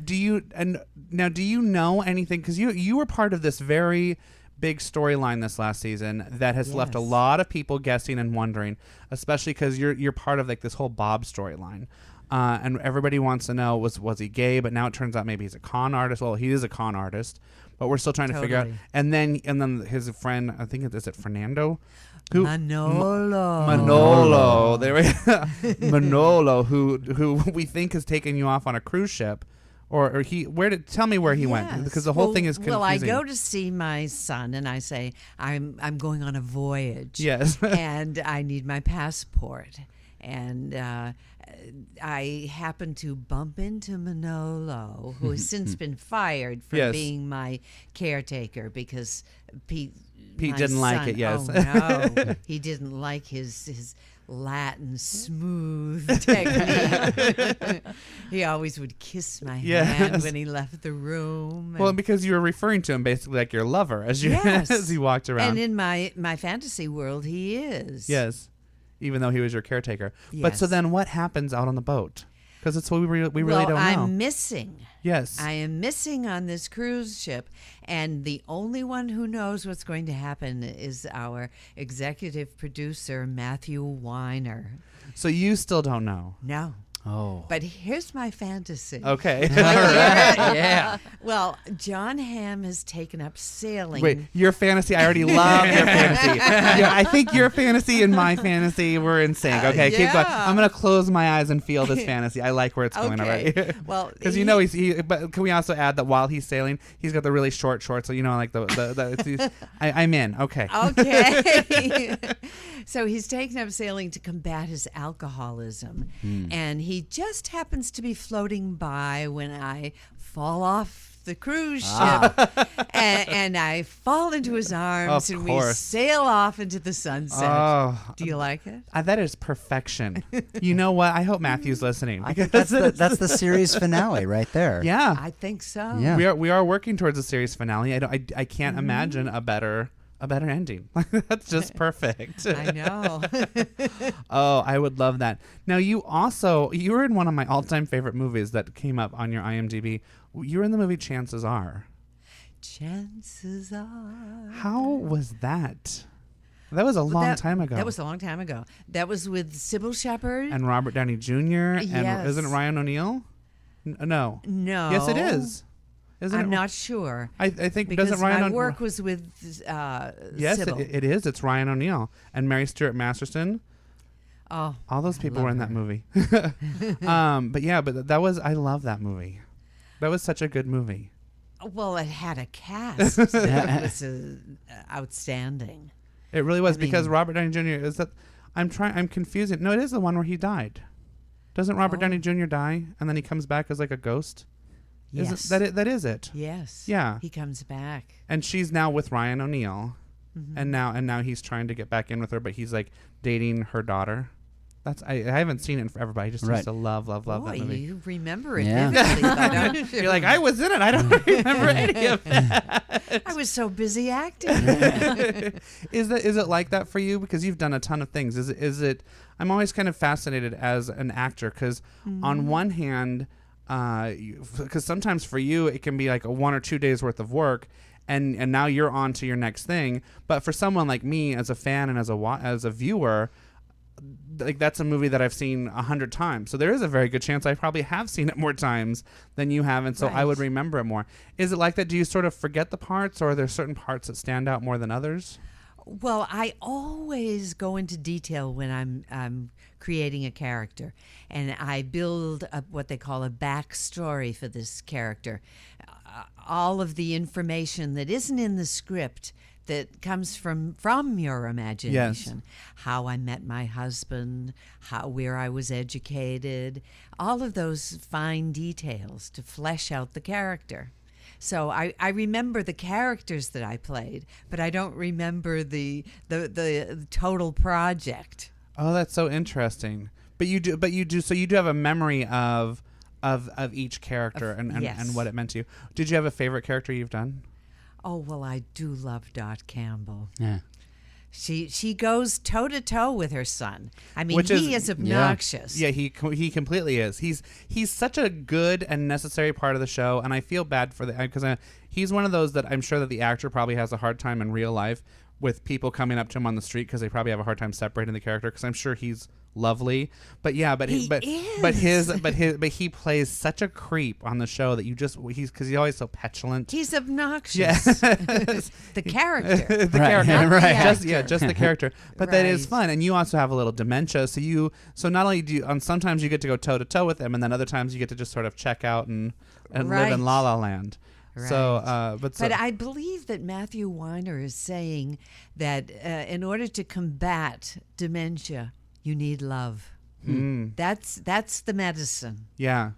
Do you know anything? Because you were part of this very big storyline this last season that has left a lot of people guessing and wondering, especially because you're part of like this whole Baub storyline, and everybody wants to know was he gay? But now it turns out maybe he's a con artist. Well, he is a con artist, but we're still trying to figure out. And then his friend, I think is it Fernando? Manolo. There we go. Manolo, who we think has taken you off on a cruise ship. Or he tell me where he went, because the whole thing is confusing.
Well, I go to see my son and I say I'm going on a voyage.
Yes.
And I need my passport. And I happen to bump into Manolo, who has since been fired for being my caretaker because Pete
Pete
my
didn't like
son.
it, yes.
Oh, no. He didn't like his Latin smooth technique. He always would kiss my hand when he left the room.
Well, because you were referring to him basically like your lover as as he walked around.
And in my fantasy world, he is.
Yes, even though he was your caretaker.
Yes.
But so then what happens out on the boat? Because it's what we really don't know.
I'm missing.
Yes.
I am missing on this cruise ship. And the only one who knows what's going to happen is our executive producer, Matthew Weiner.
So you still don't know?
No.
Oh.
But here's my fantasy.
Okay.
All
right. Yeah.
Well, John Hamm has taken up sailing.
Wait, your fantasy, I already love your fantasy. Yeah, I think your fantasy and my fantasy were in sync. Okay, keep going. I'm going to close my eyes and feel this fantasy. I like where it's going already.
Well,
because but can we also add that while he's sailing, he's got the really short shorts, so like I'm in. Okay.
Okay. So he's taken up sailing to combat his alcoholism. And he just happens to be floating by when I fall off the cruise ship and I fall into his arms and we sail off into the sunset.
Oh,
do you like it?
That is perfection. You know what? I hope Matthew's listening.
I think that's the series finale right there.
Yeah,
I think so.
Yeah.
We are working towards a series finale. I can't imagine a better ending. That's just perfect.
I know.
Oh, I would love that. Now you were in one of my all-time favorite movies that came up on your IMDb. You were in the movie Chances Are.
Chances are.
How was that? That was a long time ago.
That was a long time ago. That was with Sybil Shepherd.
And Robert Downey Jr.
Yes.
And isn't it Ryan O'Neal? No.
No.
Yes, it is.
I'm not sure.
I think
because
doesn't Ryan
my work was with
yes,
Sybil.
it is. It's Ryan O'Neal and Mary Stuart Masterson.
Oh,
all those people were in that movie. But I love that movie. That was such a good movie.
Well, it had a cast that was outstanding.
It really was because Robert Downey Jr. is that. I'm confusing. No, it is the one where he died. Doesn't Robert Downey Jr. die and then he comes back as like a ghost?
Yes.
That is it.
Yes.
Yeah.
He comes back.
And she's now with Ryan O'Neal. Mm-hmm. And now he's trying to get back in with her, but he's like dating her daughter. I haven't seen it in forever, but I just used to love that movie.
You remember it vividly, don't you?
You're like, I was in it. I don't remember any of that.
I was so busy acting.
Is it like that for you? Because you've done a ton of things. Is it? I'm always kind of fascinated as an actor because on one hand, because sometimes for you it can be like a 1 or 2 days worth of work, and now you're on to your next thing. But for someone like me, as a fan and as a viewer, like that's a movie that I've seen 100 times. So there is a very good chance I probably have seen it more times than you have, and so I would remember it more. Is it like that? Do you sort of forget the parts, or are there certain parts that stand out more than others?
Well, I always go into detail when I'm creating a character, and I build up what they call a backstory for this character. All of the information that isn't in the script that comes from your imagination. Yes. How I met my husband, where I was educated, all of those fine details to flesh out the character. So I remember the characters that I played, but I don't remember the total project.
Oh, that's so interesting. But you do. So you do have a memory of each character and what it meant to you. Did you have a favorite character you've done?
Oh, well, I do love Dot Campbell.
Yeah.
She goes toe to toe with her son. I mean, he is obnoxious.
Yeah, he completely is. He's such a good and necessary part of the show, and I feel bad for because he's one of those that I'm sure that the actor probably has a hard time in real life with people coming up to him on the street because they probably have a hard time separating the character. Because I'm sure he's lovely, but he plays such a creep on the show that he's always so petulant.
He's obnoxious. The character,
just the character. But that is fun, and you also have a little dementia. So not only do you, sometimes you get to go toe to toe with him, and then other times you get to just sort of check out and live in La La Land.
Right.
So, but
I believe that Matthew Weiner is saying that in order to combat dementia, you need love. That's the medicine.
Yeah.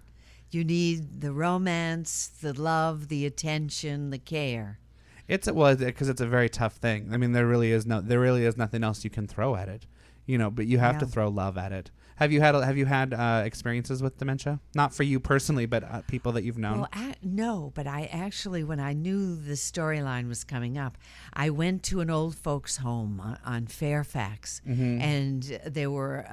You need the romance, the love, the attention, the care.
because it's a very tough thing. I mean, there really is nothing else you can throw at it, but you have to throw love at it. Have you had experiences with dementia? Not for you personally, but people that you've known?
Well, no, but I actually, when I knew the storyline was coming up, I went to an old folks' home on Fairfax, and there were,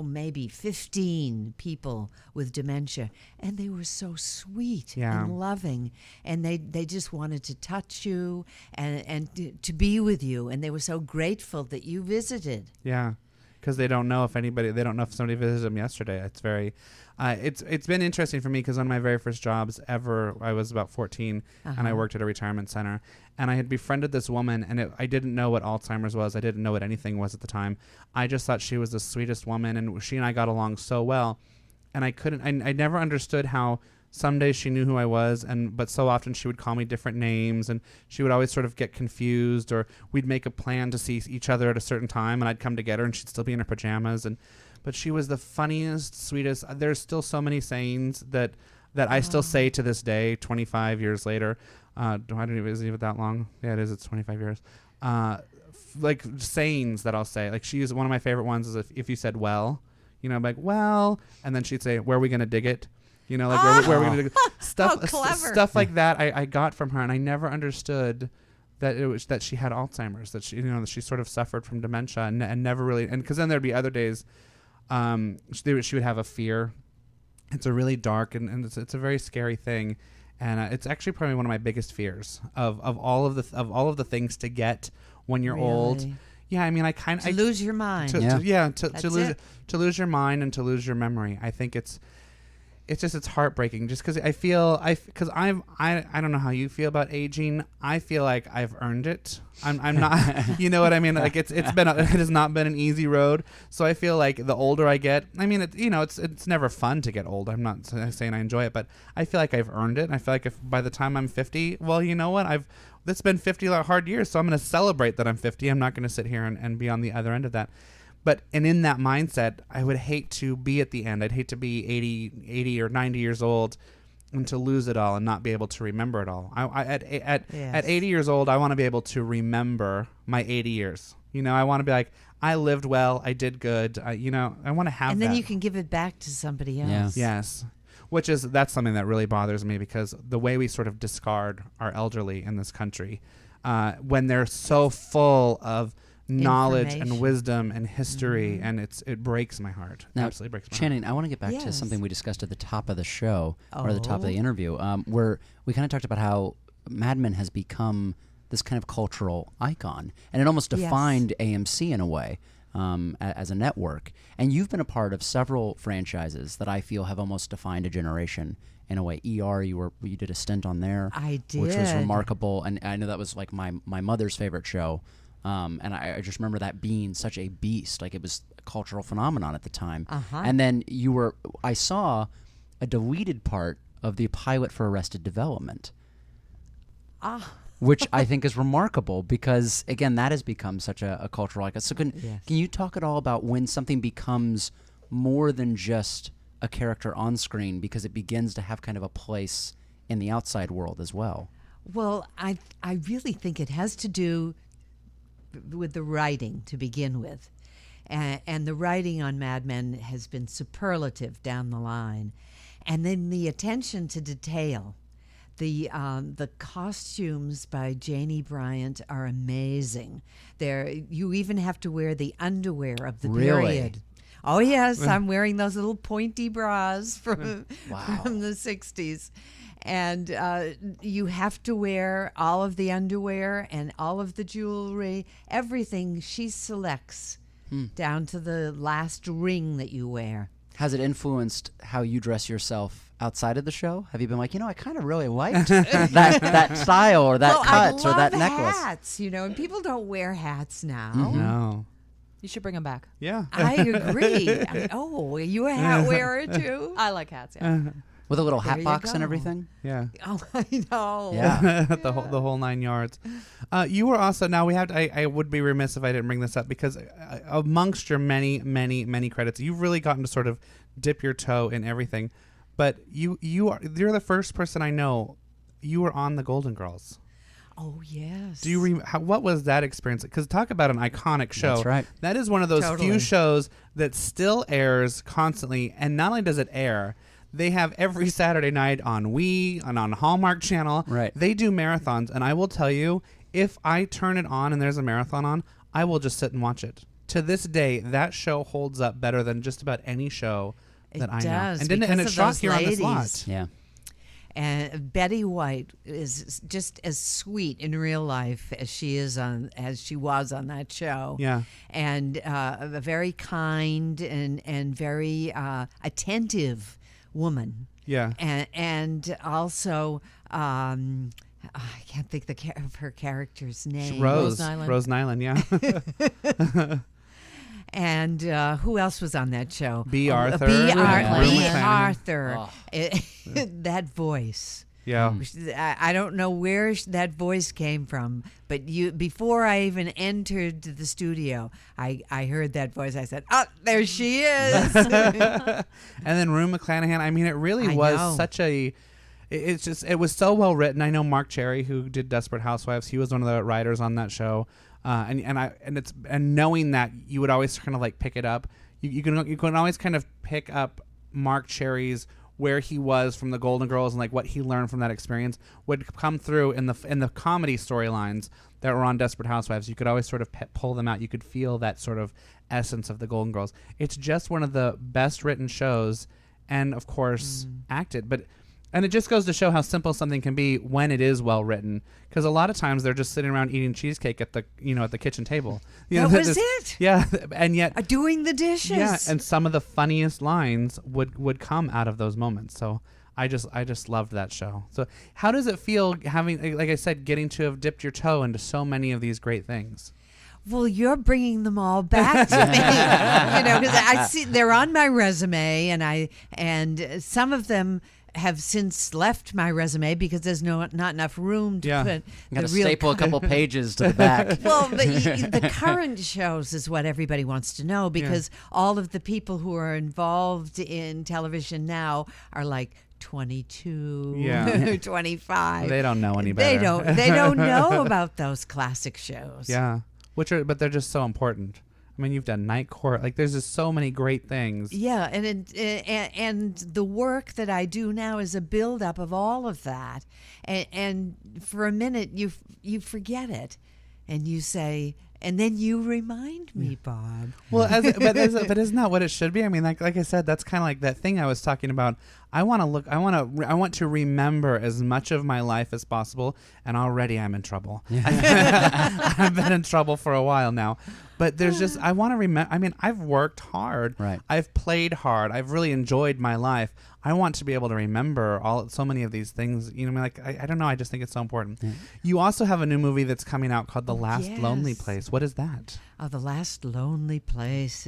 maybe 15 people with dementia, and they were so sweet and loving, and they just wanted to touch you and to be with you, and they were so grateful that you visited.
Yeah. Because they don't know if somebody visited them yesterday. It's very, it's been interesting for me because one of my very first jobs ever, I was about 14 and I worked at a retirement center, and I had befriended this woman, and I didn't know what Alzheimer's was. I didn't know what anything was at the time. I just thought she was the sweetest woman, and she and I got along so well, and I never understood how some days she knew who I was, but so often she would call me different names, and she would always sort of get confused, or we'd make a plan to see each other at a certain time, and I'd come to get her, and she'd still be in her pajamas, but she was the funniest, sweetest. There's still so many sayings that I still say to this day, 25 years later. I don't even, is it even that long? Yeah, it is. It's 25 years. Like sayings that I'll say. Like one of my favorite ones is if you said, well, I'm like, well, and then she'd say, where are we going to dig it? Where are we going to stuff like that I got from her, and I never understood that it was that she had Alzheimer's, that she that she sort of suffered from dementia, and never really, and because then there'd be other days she would have a fear. It's a really dark and it's a very scary thing, and it's actually probably one of my biggest fears of all of the things to get when you're old. Yeah, I mean, I
lose your mind.
To lose your mind and to lose your memory. I think it's heartbreaking just because I don't know how you feel about aging. I feel like I've earned it. I'm not, you know what I mean? Like it has not been an easy road. So I feel like the older I get, I mean, it's never fun to get old. I'm not saying I enjoy it, but I feel like I've earned it. And I feel like if by the time I'm 50, well, you know what? It's been 50 hard years. So I'm going to celebrate that I'm 50. I'm not going to sit here and be on the other end of that. And in that mindset, I would hate to be at the end. I'd hate to be 80 or 90 years old and to lose it all and not be able to remember it all. At 80 years old, I want to be able to remember my 80 years. I want to be like, I lived well, I did good. I want to have that.
And then you can give it back to somebody else.
Yes. That's something that really bothers me, because the way we sort of discard our elderly in this country, when they're so full of knowledge and wisdom and history, and it breaks my heart.
Now,
absolutely breaks my
Shannon, I want to get back to something we discussed at the top of the show, or the top of the interview, where we kind of talked about how Mad Men has become this kind of cultural icon, and it almost defined AMC in a way, as a network. And you've been a part of several franchises that I feel have almost defined a generation in a way. ER, you did a stint on there.
I did.
Which was remarkable, and I know that was like my mother's favorite show. And I just remember that being such a beast. Like, it was a cultural phenomenon at the time. And then I saw a deleted part of the pilot for Arrested Development. Which I think is remarkable because, again, that has become such a cultural icon. So can you talk at all about when something becomes more than just a character on screen, because it begins to have kind of a place in the outside world as well?
Well, I really think it has to do with the writing to begin with, and the writing on Mad Men has been superlative down the line, and then the attention to detail. The costumes by Janie Bryant are amazing. You even have to wear the underwear of the period. Oh yes, I'm wearing those little pointy bras from the 60s. And you have to wear all of the underwear and all of the jewelry, everything she selects, down to the last ring that you wear.
Has it influenced how you dress yourself outside of the show? Have you been like, I kind of really liked that style or that cut or that necklace?
Hats, and people don't wear hats now.
No.
You should bring them back.
Yeah. I agree. Are you a hat wearer too?
I like hats, yeah.
With a little hat box and everything?
Yeah.
Oh, I know.
Yeah.
the whole 9 yards. You were also, now we have to, I would be remiss if I didn't bring this up, because amongst your many, many, many credits, you've really gotten to sort of dip your toe in everything. But you're the first person I know, you were on the Golden Girls.
Oh, yes.
Do you what was that experience? Because talk about an iconic show.
That's right.
That is one of those
Totally.
few shows that still airs constantly. And not only does it air, they have every Saturday night on Wii and on Hallmark Channel.
Right.
They do marathons. And I will tell you, if I turn it on and there's a marathon on, I will just sit and watch it. To this day, that show holds up better than just about any show that I know. And it's shot here on the slot.
Yeah.
And Betty White is just as sweet in real life as she was on that show.
Yeah.
And a very kind and very attentive woman.
Yeah.
And also, I can't think of her character's name.
Rose Nyland, yeah.
And who else was on that show?
B. Arthur.
B.
McClanahan.
Arthur.
Oh.
That voice.
Yeah.
I don't know where that voice came from, but before I even entered the studio, I heard that voice. I said, "Oh, there she is."
And then Rue McClanahan. I mean, it really was such a. It was so well written. I know Mark Cherry, who did Desperate Housewives. He was one of the writers on that show. And knowing that you would always kind of like pick it up, you can always kind of pick up Mark Cherry's where he was from the Golden Girls and like what he learned from that experience would come through in the comedy storylines that were on Desperate Housewives. You could always sort of pull them out. You could feel that sort of essence of the Golden Girls. It's just one of the best written shows, and of course acted, and it just goes to show how simple something can be when it is well written. Because a lot of times they're just sitting around eating cheesecake at the kitchen table.
That was it.
Yeah, and yet
doing the dishes.
Yeah, and some of the funniest lines would come out of those moments. So I just loved that show. So how does it feel having, like I said, getting to have dipped your toe into so many of these great things?
Well, you're bringing them all back to me, because I see they're on my resume, and some of them have since left my resume because there's not enough room to put
got to staple a couple pages to the back.
Well, the current shows is what everybody wants to know, because all of the people who are involved in television now are like 22, 25.
They don't know any better.
They don't know about those classic shows.
Yeah, but they're just so important. I mean, you've done Night Court. Like, there's just so many great things.
Yeah, and the work that I do now is a buildup of all of that. And for a minute, you forget it, and you say, and then you remind me, Bob.
Well, but isn't that what it should be? I mean, like I said, that's kind of like that thing I was talking about. I want to remember as much of my life as possible, and already I'm in trouble. I've been in trouble for a while now. But there's just, I want to remember, I mean, I've worked hard.
Right.
I've played hard. I've really enjoyed my life. I want to be able to remember so many of these things. You know, like, I don't know. I just think it's so important. Yeah. You also have a new movie that's coming out called The Last Lonely Place. What is that?
Oh, The Last Lonely Place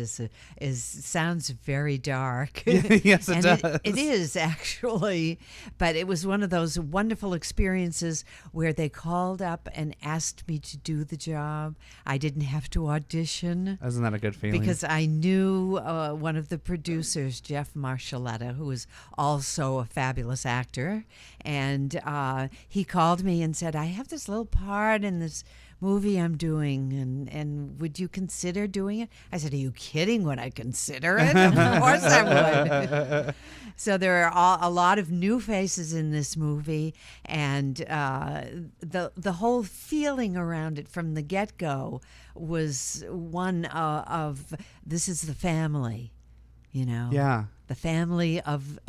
sounds very dark.
Yes, it does.
It is, actually. But it was one of those wonderful experiences where they called up and asked me to do the job. I didn't have to audition.
Isn't that a good feeling?
Because I knew one of the producers, Jeff Marshalletta, who is also a fabulous actor. And he called me and said, I have this little part in this movie I'm doing, and would you consider doing it? I said, are you kidding? Would I consider it? Of course I would. So there are a lot of new faces in this movie, and the whole feeling around it from the get-go was one of this is the family,
Yeah.
The family of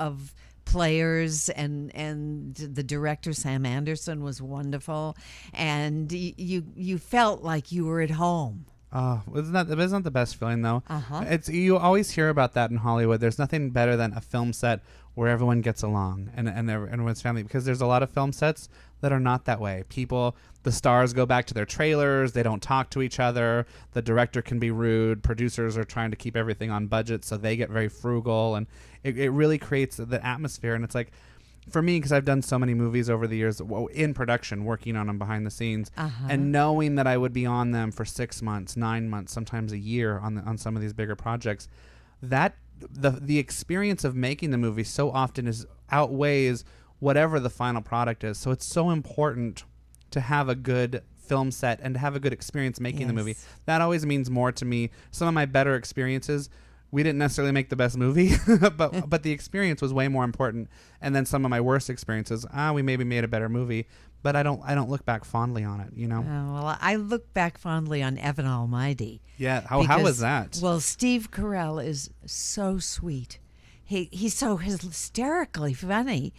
players, and the director Sam Anderson was wonderful, and you felt like you were at home.
Oh, isn't that the best feeling though?
Uh-huh.
You always hear about that in Hollywood. There's nothing better than a film set where everyone gets along and everyone's family, because there's a lot of film sets that are not that way. The stars go back to their trailers. They don't talk to each other. The director can be rude. Producers are trying to keep everything on budget, so they get very frugal, and it really creates the atmosphere. And it's like, for me, because I've done so many movies over the years in production, working on them behind the scenes, and knowing that I would be on them for 6 months, 9 months, sometimes a year on some of these bigger projects, that the experience of making the movie so often outweighs whatever the final product is. So it's so important to have a good film set and to have a good experience making the movie. That always means more to me. Some of my better experiences, we didn't necessarily make the best movie, but the experience was way more important. And then some of my worst experiences, we maybe made a better movie, but I don't look back fondly on it, you know.
Well, I look back fondly on Evan Almighty.
Yeah, how was that?
Well, Steve Carell is so sweet. He's so hysterically funny,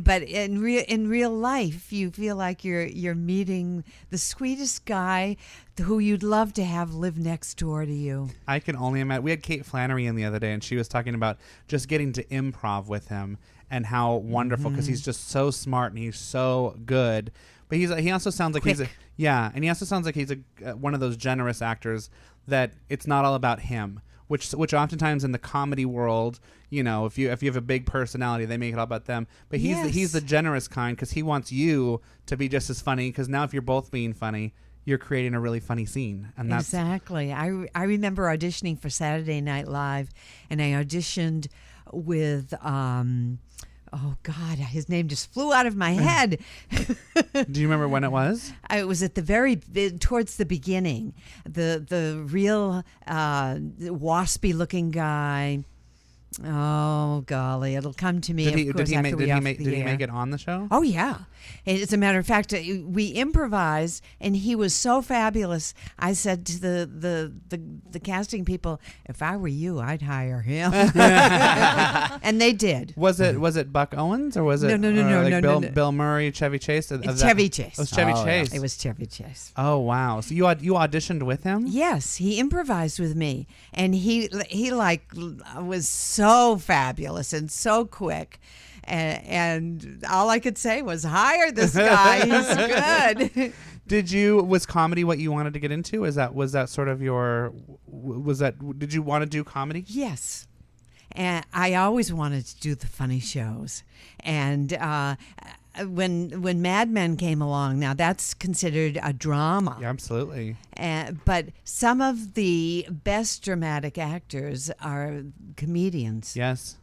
but in real life, you feel like you're meeting the sweetest guy who you'd love to have live next door to you.
I can only imagine. We had Kate Flannery in the other day, and she was talking about just getting to improv with him and how wonderful, because he's just so smart and he's so good. But he also sounds like and he also sounds like he's one of those generous actors that it's not all about him. Which oftentimes in the comedy world, you know, if you have a big personality, they make it all about them. But he's the generous kind, because he wants you to be just as funny. Because now if you're both being funny, you're creating a really funny scene. And that's
exactly. I remember auditioning for Saturday Night Live, and I auditioned with oh God, his name just flew out of my head.
Do you remember when it was?
It was at towards the beginning. The real waspy looking guy. Oh golly, it'll come to me. Did he make
it on the show?
Oh yeah. As a matter of fact, we improvised, and he was so fabulous. I said to the casting people, if I were you, I'd hire him. And they did.
Was it Buck Owens, or was it
no.
Bill Murray, Chevy Chase?
Chevy Chase.
It was Chevy Chase.
It was Chevy Chase.
Oh wow! So you auditioned with him?
Yes, he improvised with me, and he was so fabulous and so quick. And all I could say was, hire this guy. He's good.
Was comedy what you wanted to get into? Was that sort of did you want to do comedy?
Yes. And I always wanted to do the funny shows. And when Mad Men came along, now that's considered a drama.
Yeah, absolutely.
But some of the best dramatic actors are comedians.
Yes.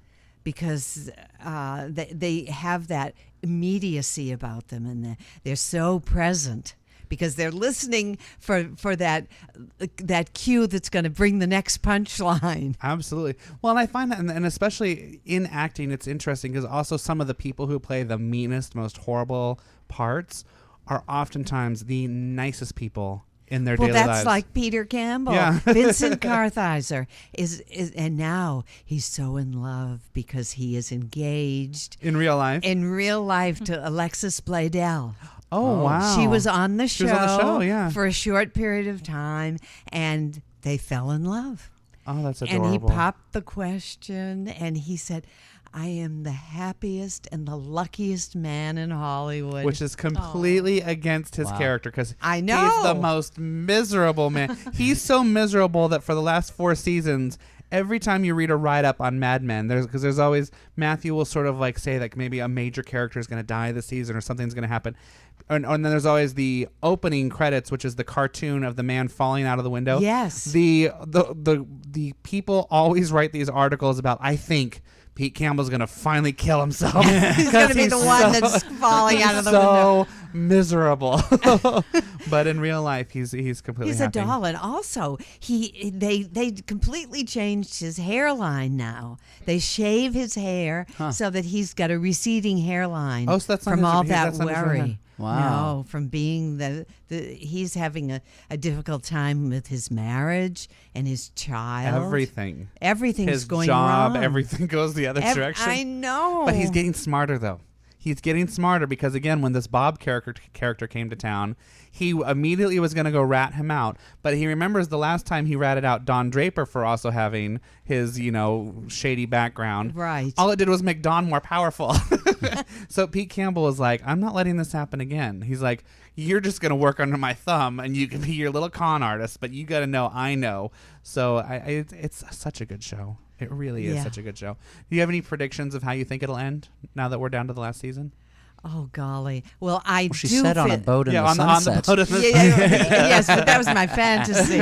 Because they have that immediacy about them, and they're so present because they're listening for that cue that's going to bring the next punchline.
Absolutely. Well, and I find that, and especially in acting, it's interesting because also some of the people who play the meanest, most horrible parts are oftentimes the nicest people in their daily lives.
Well, that's like Peter Campbell.
Yeah.
Vincent Kartheiser is, and now he's so in love because he is engaged
in real life.
To Alexis Bledel.
Oh wow!
She was on the show.
She was on the show, yeah,
for a short period of time, and they fell in love.
Oh, that's adorable.
And he popped the question, and he said, I am the happiest and the luckiest man in Hollywood.
Which is completely against his character, because
I know
he's the most miserable man. He's so miserable that for the last 4 seasons, every time you read a write-up on Mad Men, there's always, Matthew will sort of like say like maybe a major character is going to die this season or something's going to happen. And then there's always the opening credits, which is the cartoon of the man falling out of the window.
Yes.
The people always write these articles about, I think Pete Campbell's going to finally kill himself.
He's going to be the one that's falling out of the window.
So miserable. But in real life, he's completely happy.
He's a doll. And also, they completely changed his hairline now. They shave his hair so that he's got a receding hairline from all that worry.
Wow.
No, from being he's having a difficult time with his marriage and his child. Everything's
his
going
job,
wrong.
Everything goes the other direction.
I know.
But he's getting smarter, though. He's getting smarter because, again, when this Baub character came to town, he immediately was going to go rat him out. But he remembers the last time he ratted out Don Draper for also having his, shady background.
Right.
All it did was make Don more powerful. So Pete Campbell was like, I'm not letting this happen again. He's like, you're just going to work under my thumb and you can be your little con artist, but you got to know I know. So it's such a good show. It really is such a good show. Do you have any predictions of how you think it'll end now that we're down to the last season?
Oh, golly. Well,
she said on a boat in the sunset.
On the boat
yes, but that was my fantasy,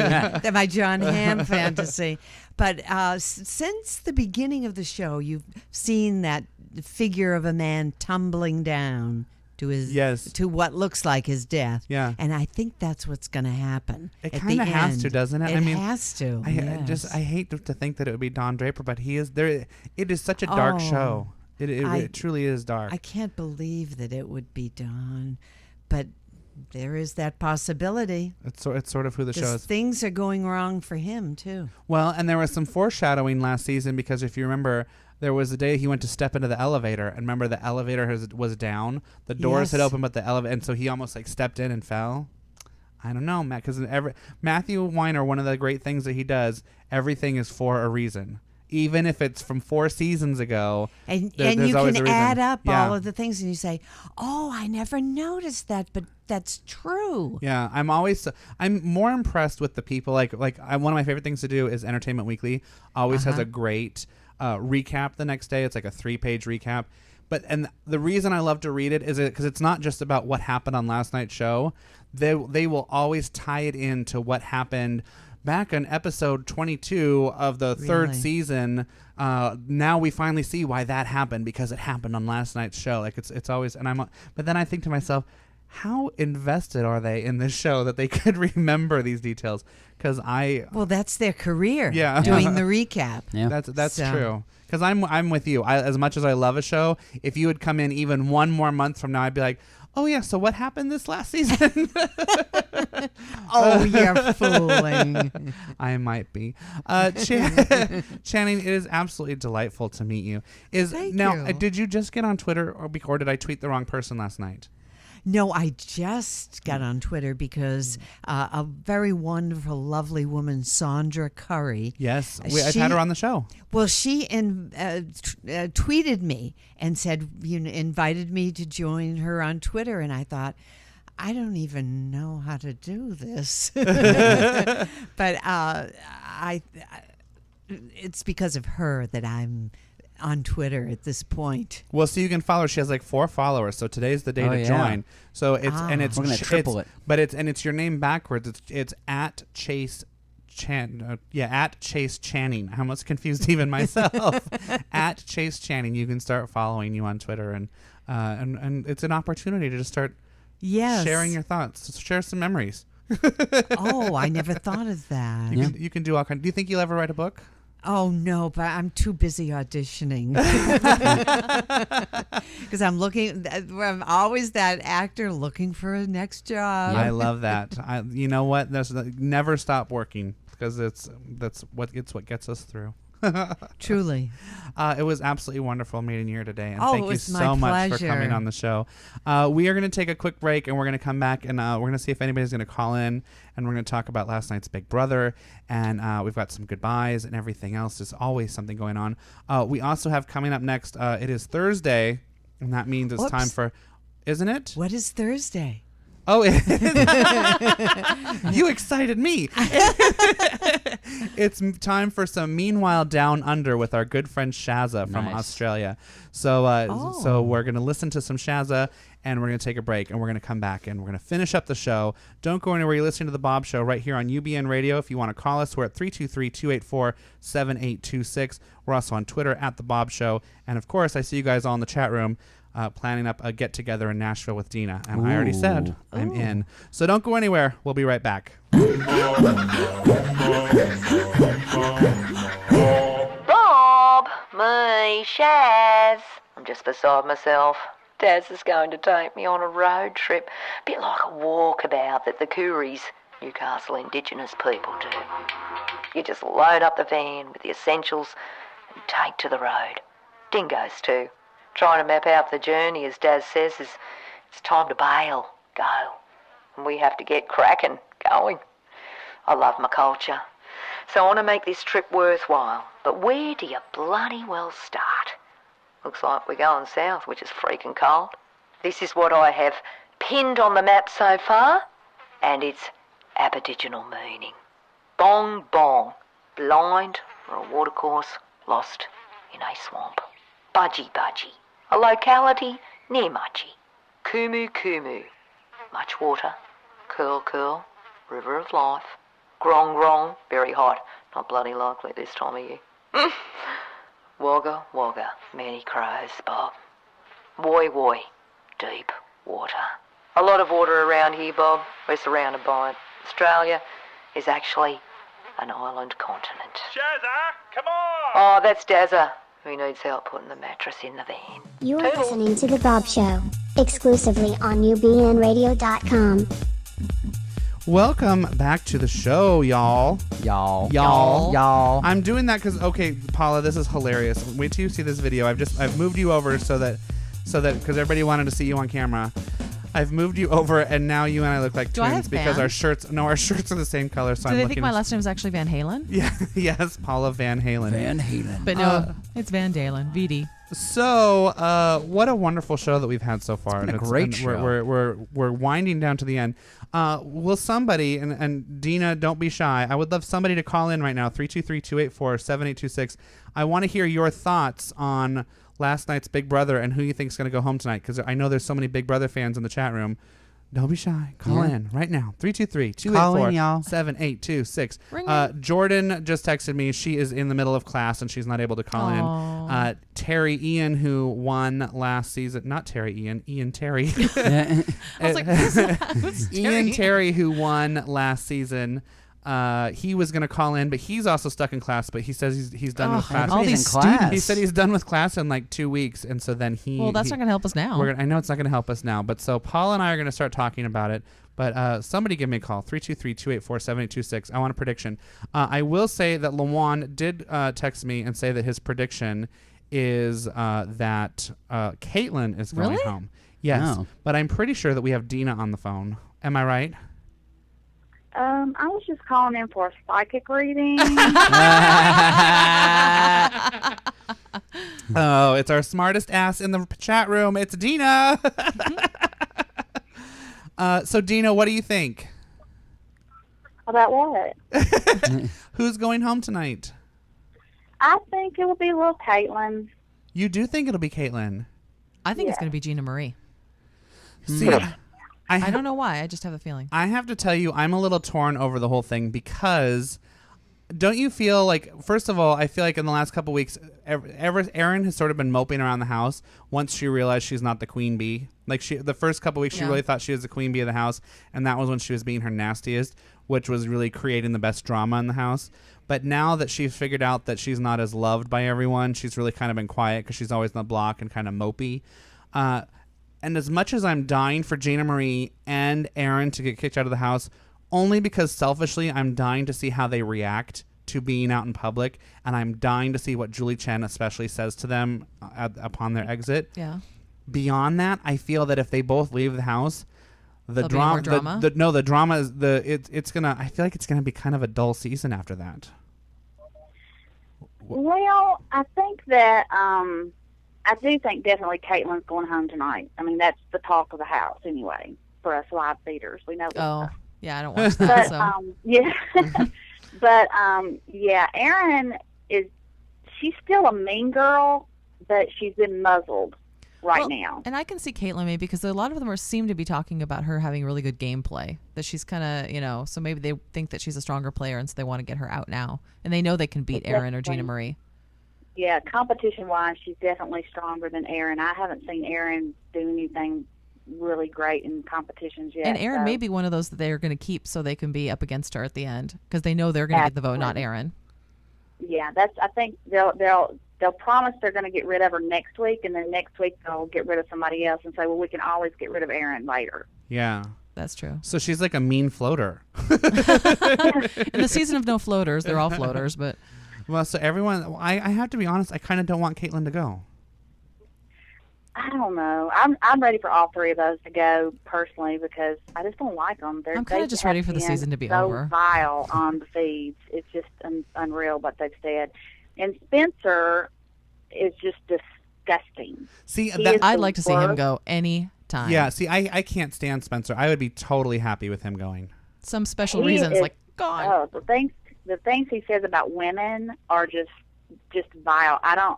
my John Hamm fantasy. But since the beginning of the show, you've seen that figure of a man tumbling down to his to what looks like his death.
Yeah.
And I think that's what's going to happen.
It kind of has to, doesn't it?
It
I mean,
has to.
I hate to think that it would be Don Draper, but he is there. It is such a dark show. It truly is dark.
I can't believe that it would be Don, but there is that possibility.
It's sort of who the show is.
Things are going wrong for him too.
Well, and there was some foreshadowing last season because if you remember, there was a day he went to step into the elevator, and remember the elevator was down. The doors had opened, but the elevator, and so he almost like stepped in and fell. I don't know, Matt, because Matthew Weiner, one of the great things that he does, everything is for a reason. Even if it's from 4 seasons ago,
and
there's
you
always a
can
reason.
add up all of the things, and you say, "Oh, I never noticed that, but that's true."
Yeah, I'm more impressed with the people. One of my favorite things to do is Entertainment Weekly. Always has a great recap the next day. It's like a 3-page recap. And the reason I love to read it is because it's not just about what happened on last night's show. They will always tie it into what happened back in episode 22 of the third season. Now we finally see why that happened, because it happened on last night's show. Like it's always, but then I think to myself, how invested are they in this show that they could remember these details? Well,
that's their career.
Yeah,
doing the recap.
Yeah,
that's true. Because I'm with you. As much as I love a show, if you would come in even one more month from now, I'd be like, oh yeah, so what happened this last season?
Oh, you're fooling.
I might be. Channing, it is absolutely delightful to meet you.
Thank you.
Did you just get on Twitter, or did I tweet the wrong person last night?
No, I just got on Twitter because a very wonderful, lovely woman, Sandra Curry.
Yes, I've had her on the show.
Well, she tweeted me and said, invited me to join her on Twitter, and I thought, I don't even know how to do this. But it's because of her that I'm on Twitter at this point.
Well, so you can follow her. She has like 4 followers, so today's the day to join. So it's
we're gonna triple it.
But it's your name backwards. It's at Chase at Chase Channing. I'm almost confused even myself. At Chase Channing, you can start following you on Twitter, and it's an opportunity to just start sharing your thoughts, share some memories.
Oh, I never thought of that.
You can do all kinds. Do you think you'll ever write a book?
Oh, no, but I'm too busy auditioning. Because I'm always that actor looking for a next job.
I love that. You know what? Never stop working, because it's what gets us through.
Truly.
It was absolutely wonderful meeting you here today. And
Oh,
thank
it
you
was
so
my
much for coming
pleasure.
on the show. We are going to take a quick break, and we're going to come back, and we're going to see if anybody's going to call in, and we're going to talk about last night's Big Brother, and we've got some goodbyes and everything else. There's always something going on. We also have coming up next, it is Thursday, and that means it's time for, isn't it?
What is Thursday?
Oh, you excited me. It's time for some Meanwhile Down Under with our good friend Shazza from Australia. So we're going to listen to some Shazza, and we're going to take a break, and we're going to come back, and we're going to finish up the show. Don't go anywhere. You're listening to The Baub Show right here on UBN Radio. If you want to call us, we're at 323-284-7826. We're also on Twitter at The Baub Show. And, of course, I see you guys all in the chat room. Planning up a get-together in Nashville with Dina. And I already said I'm in. So don't go anywhere. We'll be right back.
Bob, me, Shaz. I'm just beside myself. Daz is going to take me on a road trip. Bit like a walkabout that the Coories, Newcastle Indigenous people, do. You just load up the van with the essentials and take to the road. Dingoes too. Trying to map out the journey, as Daz says, it's time to bail, go. And we have to get cracking, going. I love my culture. So I want to make this trip worthwhile. But where do you bloody well start? Looks like we're going south, which is freaking cold. This is what I have pinned on the map so far, and it's Aboriginal meaning. Bong bong, blind or a watercourse lost in a swamp. Budgie budgie, a locality near Mudgee. Kumu kumu, much water. Curl curl, river of life. Grong grong, very hot, not bloody likely this time of year. Wagga wagga, many crows, Bob. Woi woi, deep. water. A lot of water around here, Bob. We're surrounded by it. Australia is actually an island continent.
Jazza, come on!
Oh, that's Dazza, who needs help putting the mattress in the van.
You are listening to The Baub Show, exclusively on ubnradio.com.
Welcome back to the show, y'all. Y'all. I'm doing that because, okay, Paula, this is hilarious. Wait till you see this video. I've moved you over so that because everybody wanted to see you on camera. I've moved you over, and now you and I look like twins because our shirts are the same color. So
Do they think my last name is actually Van Halen?
Yeah, yes, Paula Van Halen.
Van Halen.
But no, it's Van Dalen. VD.
So, what a wonderful show that we've had so far.
It's been a great show.
We're winding down to the end. Will somebody, and Dina, don't be shy. I would love somebody to call in right now, 323-284-7826. I want to hear your thoughts on last night's Big Brother and who you think is going to go home tonight, because I know there's so many Big Brother fans in the chat room. Don't be shy. Call in right now. 323-284-7826. Jordan just texted me. She is in the middle of class and she's not able to call in. Terry Ian, who won last season. Not Terry Ian. Ian Terry.
I was like, who's Terry?
Ian Terry, who won last season. He was going to call in, but he's also stuck in class. But he says he's done with class.
All these students.
He said he's done with class in like 2 weeks, and so then
Well, that's not going to help us now.
I know it's not going to help us now, but so Paula and I are going to start talking about it. But somebody give me a call, 323-284-7826. I want a prediction. I will say that Lawan did text me and say that his prediction is that Caitlin is going home. Yes, but I'm pretty sure that we have Dina on the phone. Am I right?
I was just calling in for a psychic reading.
Oh, it's our smartest ass in the chat room. It's Dina. So, Dina, what do you think?
About what?
Who's going home tonight?
I think it will be little Caitlin.
You do think it'll be Caitlin?
I think it's going to be Gina Marie.
See,
I don't know why. I just have a feeling.
I have to tell you, I'm a little torn over the whole thing because don't you feel like, first of all, I feel like in the last couple of weeks, Erin has sort of been moping around the house once she realized she's not the queen bee. Like the first couple of weeks, she really thought she was the queen bee of the house, and that was when she was being her nastiest, which was really creating the best drama in the house. But now that she's figured out that she's not as loved by everyone, she's really kind of been quiet because she's always in the block and kind of mopey. And as much as I'm dying for Gina Marie and Erin to get kicked out of the house, only because selfishly I'm dying to see how they react to being out in public, and I'm dying to see what Julie Chen especially says to them upon their exit.
Yeah.
Beyond that, I feel that if they both leave the house, the
drama.
The drama is it's gonna. I feel like it's gonna be kind of a dull season after that.
Well, I think that I do think definitely Caitlin's going home tonight. I mean, that's the talk of the house anyway for us live feeders. We know.
Yeah, I don't watch that.
But yeah, Erin she's still a mean girl, but she's been muzzled now.
And I can see Caitlin maybe because a lot of them seem to be talking about her having really good gameplay. That she's kind of, so maybe they think that she's a stronger player, and so they want to get her out now, and they know they can beat Erin or Gina Marie.
Yeah, competition-wise, she's definitely stronger than Erin. I haven't seen Erin do anything really great in competitions yet.
And Erin may be one of those that they're going to keep so they can be up against her at the end because they know they're going to get the vote, not Erin.
Yeah, I think they'll promise they're going to get rid of her next week, and then next week they'll get rid of somebody else and say, well, we can always get rid of Erin later.
Yeah.
That's true.
So she's like a mean floater.
In the season of no floaters, they're all floaters, but...
Well, so everyone, I have to be honest, I kind of don't want Caitlin to go.
I don't know. I'm ready for all three of those to go personally because I just don't like them.
I'm kind of just ready for the season to be over.
So vile on the feeds. It's just unreal what they've said. And Spencer is just disgusting.
See,
I'd like to see him go any time.
Yeah, see, I can't stand Spencer. I would be totally happy with him going.
Some special reasons, like God.
Oh, the things he says about women are just vile. I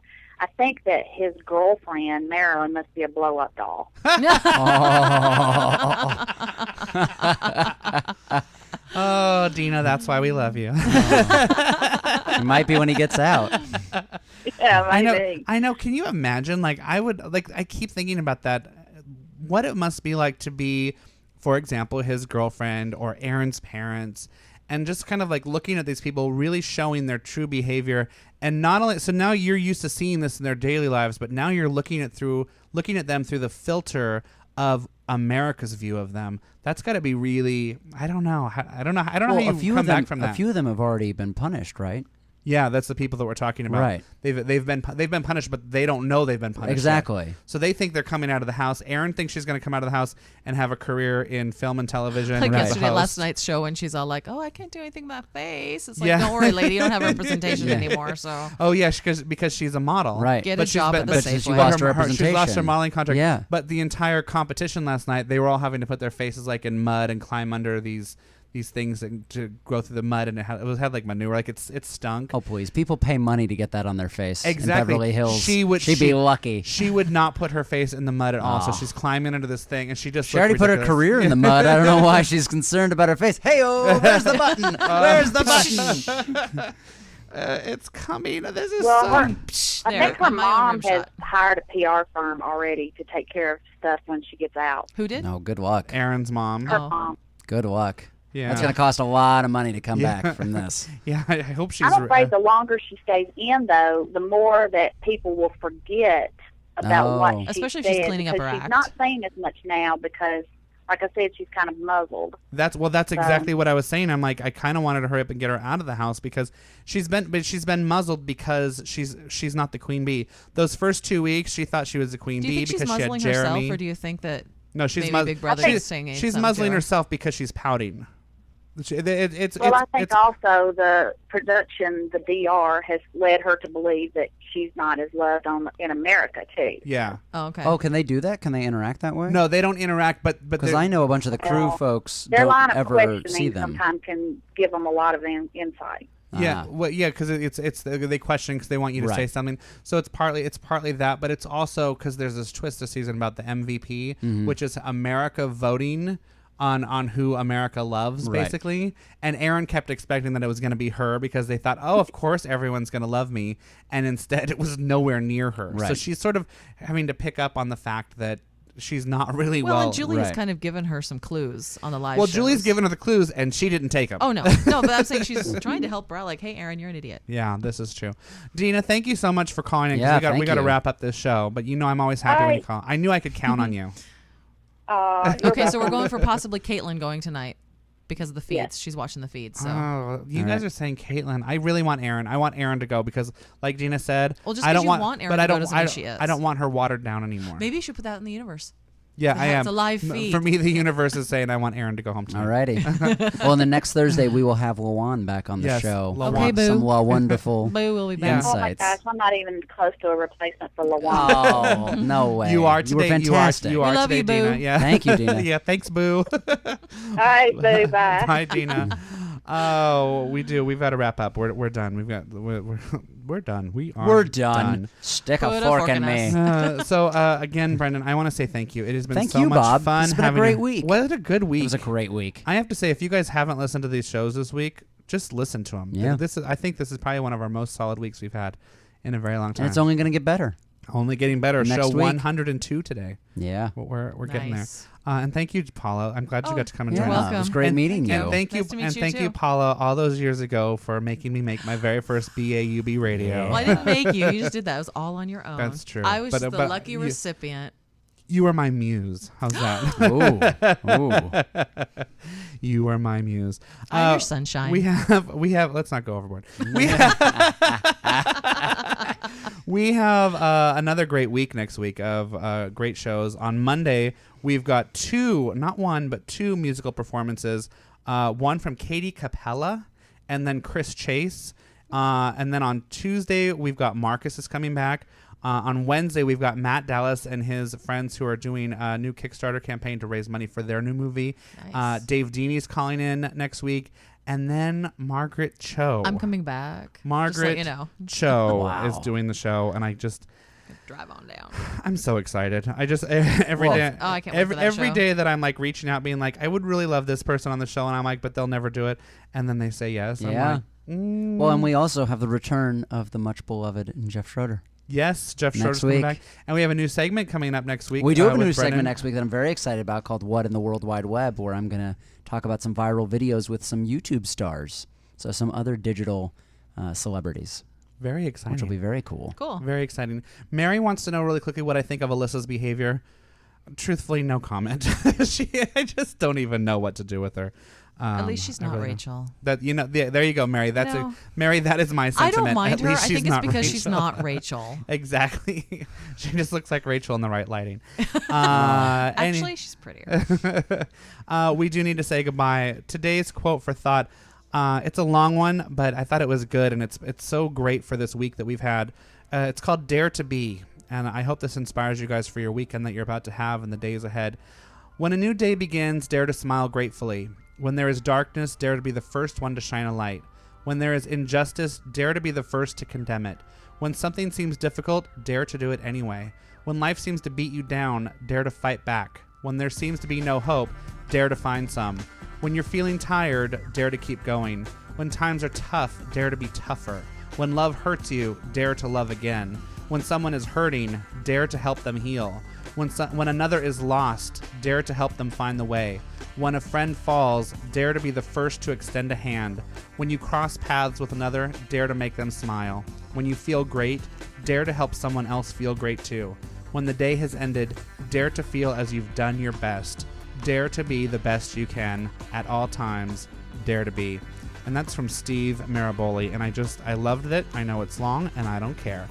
think that his girlfriend, Marilyn, must be a blow-up doll.
Oh, Dina, that's why we love you.
It might be when he gets out.
Yeah, maybe.
I know. Can you imagine? Like, I keep thinking about that. what it must be like to be, for example, his girlfriend or Aaron's parents, and just kind of like looking at these people really showing their true behavior. And not only so now you're used to seeing this in their daily lives, but now you're looking at them through the filter of America's view of them. That's got to be really, I don't know how you come back from that.
A few of them have already been punished, right?
Yeah, that's the people that we're talking about.
Right.
They've been punished, but they don't know they've been punished.
Exactly.
Yet. So they think they're coming out of the house. Aaron thinks she's going to come out of the house and have a career in film and television.
Like yesterday, last night's show, when she's all like, "Oh, I can't do anything with my face." It's like, don't worry, lady, you don't have representation anymore. So.
Oh yeah, because she's a model.
Right.
Get a job at the Safeway.
She lost her representation.
She lost her modeling contract.
Yeah.
But the entire competition last night, they were all having to put their faces like in mud and climb under these things to go through the mud, and it had like manure, like it stunk.
Oh please, people pay money to get that on their face.
Exactly.
In Beverly Hills.
She'd
be lucky.
She would not put her face in the mud at all. So she's climbing under this thing, and she
already put her career in the mud. I don't know why she's concerned about her face. Hey-oh, where's the button? Where's the button?
It's coming. This is
I think her mom has hired a PR firm already to take care of stuff when she gets out.
Who did?
No, good luck.
Aaron's mom.
Her mom.
Good luck.
Yeah.
That's going to cost a lot of money to come back from this.
Yeah, I hope she's...
I'm afraid the longer she stays in, though, the more that people will forget about what she
especially
said.
if she's cleaning up her
she's
act.
not saying as much now because, like I said, she's kind of muzzled.
That's exactly what I was saying. I'm like, I kind of wanted to hurry up and get her out of the house because she's been muzzled because she's not the queen bee. Those first 2 weeks, she thought she was the queen bee because she had Jeremy.
Herself, or do you think that
no, she's
Big Brother is singing?
She's muzzling herself because she's pouting.
I think also the production, the DR, has led her to believe that she's not as loved in America too.
Yeah.
Oh, okay.
Oh, can they do that? Can they interact that way?
No, they don't interact, but
because I know a bunch of the crew folks
their
don't
line of
ever
questioning
see them.
sometimes can give them a lot of insight.
Yeah, because they question because they want you to say something. So it's partly that, but it's also because there's this twist this season about the MVP, which is America voting on who America loves, basically. And Aaron kept expecting that it was going to be her because they thought, oh, of course everyone's going to love me, and instead it was nowhere near her. So she's sort of having to pick up on the fact that she's not really well.
And Julie's kind of given her some clues on the live shows.
Julie's given her the clues, and she didn't take them.
Oh, no, but I'm saying she's trying to help her out. Like, hey, Aaron, you're an idiot.
Yeah, this is true. Dina, thank you so much for calling in.
Yeah,
we got to wrap up this show, but I'm always happy when you call. I knew I could count on you.
Okay, so we're going for possibly Caitlin going tonight because of the feeds. Yes. She's watching the feeds. So.
You guys are saying Caitlin. I really want Aaron. I want Aaron to go because, like Gina said,
well, just
I don't
want Aaron to go doesn't mean she is.
I don't want her watered down anymore.
Maybe you should put that in the universe.
Yeah, I am.
It's a live feed.
For me, the universe is saying I want Aaron to go home tonight.
Alrighty. Well, the next Thursday we will have Lawan back on the show.
Okay, Boo.
Some wonderful
Boo will be back.
Oh my gosh, I'm not even close to a replacement for Lawan.
Oh, no way.
You are today.
You were fantastic.
You are
love
today,
you, Boo.
Dina. Yeah.
Thank you, Dina.
Yeah, thanks, Boo.
All right, Boo. Bye.
Bye, Dina. Oh, we do. We've got to wrap up. We're done. We're done.
We're done. Stick a fork in me.
So again, Brendan, I want to say thank you. It has been so much
Bob.
fun.
It's been a great week.
What a good week.
It was a great week.
I have to say, if you guys haven't listened to these shows this week, just listen to them.
Yeah.
I think this is probably one of our most solid weeks we've had in a very long time.
And it's only going to get better.
Only getting better.
Next
Show
week.
102 today.
Yeah.
We're getting there. And thank you, Paula. I'm glad you got to come and join
welcome.
It was great meeting you.
And thank you, thank you, Paula, all those years ago for making me make my very first BAUB radio.
Well, I didn't make you. You just did that. It was all on your own.
That's true.
I was just the lucky recipient.
You were my muse. How's that?
Ooh.
You are my muse.
I'm your sunshine.
We have. Let's not go overboard. We have another great week next week of great shows. On Monday, we've got not one, but two musical performances. One from Katie Capella and then Chris Chase. And then on Tuesday, we've got Marcus is coming back. On Wednesday, we've got Matt Dallas and his friends who are doing a new Kickstarter campaign to raise money for their new movie.
Nice.
Dave Deeney's calling in next week. And then Margaret Cho.
I'm coming back.
Margaret Cho is doing the show, and I just
drive on down.
I'm so excited. I just every day.
Oh, I can't wait for that
every
show.
day that I'm like reaching out, being like, I would really love this person on the show, and I'm like, but they'll never do it. And then they say yes.
Yeah.
I'm like,
Well, and we also have the return of the much beloved Jeff Schroeder.
Yes, Jeff
next
Shorter's coming back. And we have a new segment coming up next week.
We do have a new
Brennan.
segment next week that I'm very excited about called What in the World Wide Web, where I'm going to talk about some viral videos with some YouTube stars. So some other digital celebrities.
Very exciting.
Which will be very cool.
Cool.
Very exciting. Mary wants to know really quickly what I think of Alyssa's behavior. Truthfully, no comment. I just don't even know what to do with her.
At least she's not Rachel.
There you go, Mary. Mary. That is my sentiment.
I don't mind her. I
think
it's because she's not Rachel.
Exactly. She just looks like Rachel in the right lighting.
Actually, she's prettier.
We do need to say goodbye. Today's quote for thought. It's a long one, but I thought it was good, and it's so great for this week that we've had. It's called Dare to Be, and I hope this inspires you guys for your weekend that you're about to have and the days ahead. When a new day begins, dare to smile gratefully. When there is darkness, dare to be the first one to shine a light. When there is injustice, dare to be the first to condemn it. When something seems difficult, dare to do it anyway. When life seems to beat you down, dare to fight back. When there seems to be no hope, dare to find some. When you're feeling tired, dare to keep going. When times are tough, dare to be tougher. When love hurts you, dare to love again. When someone is hurting, dare to help them heal. When another is lost, dare to help them find the way. When a friend falls, dare to be the first to extend a hand. When you cross paths with another, dare to make them smile. When you feel great, dare to help someone else feel great too. When the day has ended, dare to feel as you've done your best. Dare to be the best you can at all times. Dare to be. And that's from Steve Maraboli. And I loved it. I know it's long, and I don't care.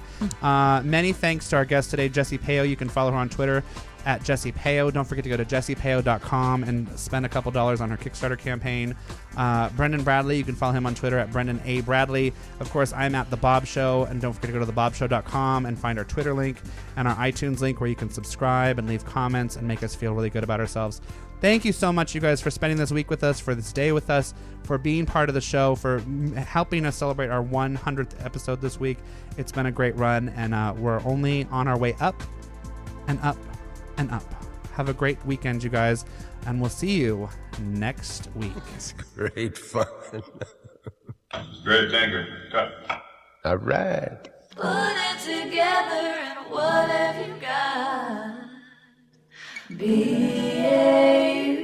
Many thanks to our guest today, Jessie Payo. You can follow her on Twitter at Jessie Payo. Don't forget to go to jessiepayo.com and spend a couple dollars on her Kickstarter campaign. Brendan Bradley, you can follow him on Twitter at Brendan A. Bradley. Of course, I'm at The Baub Show. And don't forget to go to thebobshow.com and find our Twitter link and our iTunes link where you can subscribe and leave comments and make us feel really good about ourselves. Thank you so much, you guys, for spending this week with us, for this day with us, for being part of the show, for helping us celebrate our 100th episode this week. It's been a great run, and we're only on our way up and up and up. Have a great weekend, you guys, and we'll see you next week.
It's great fun.
Great thinker. Cut.
All right.
Put it together and what have you got? Behave.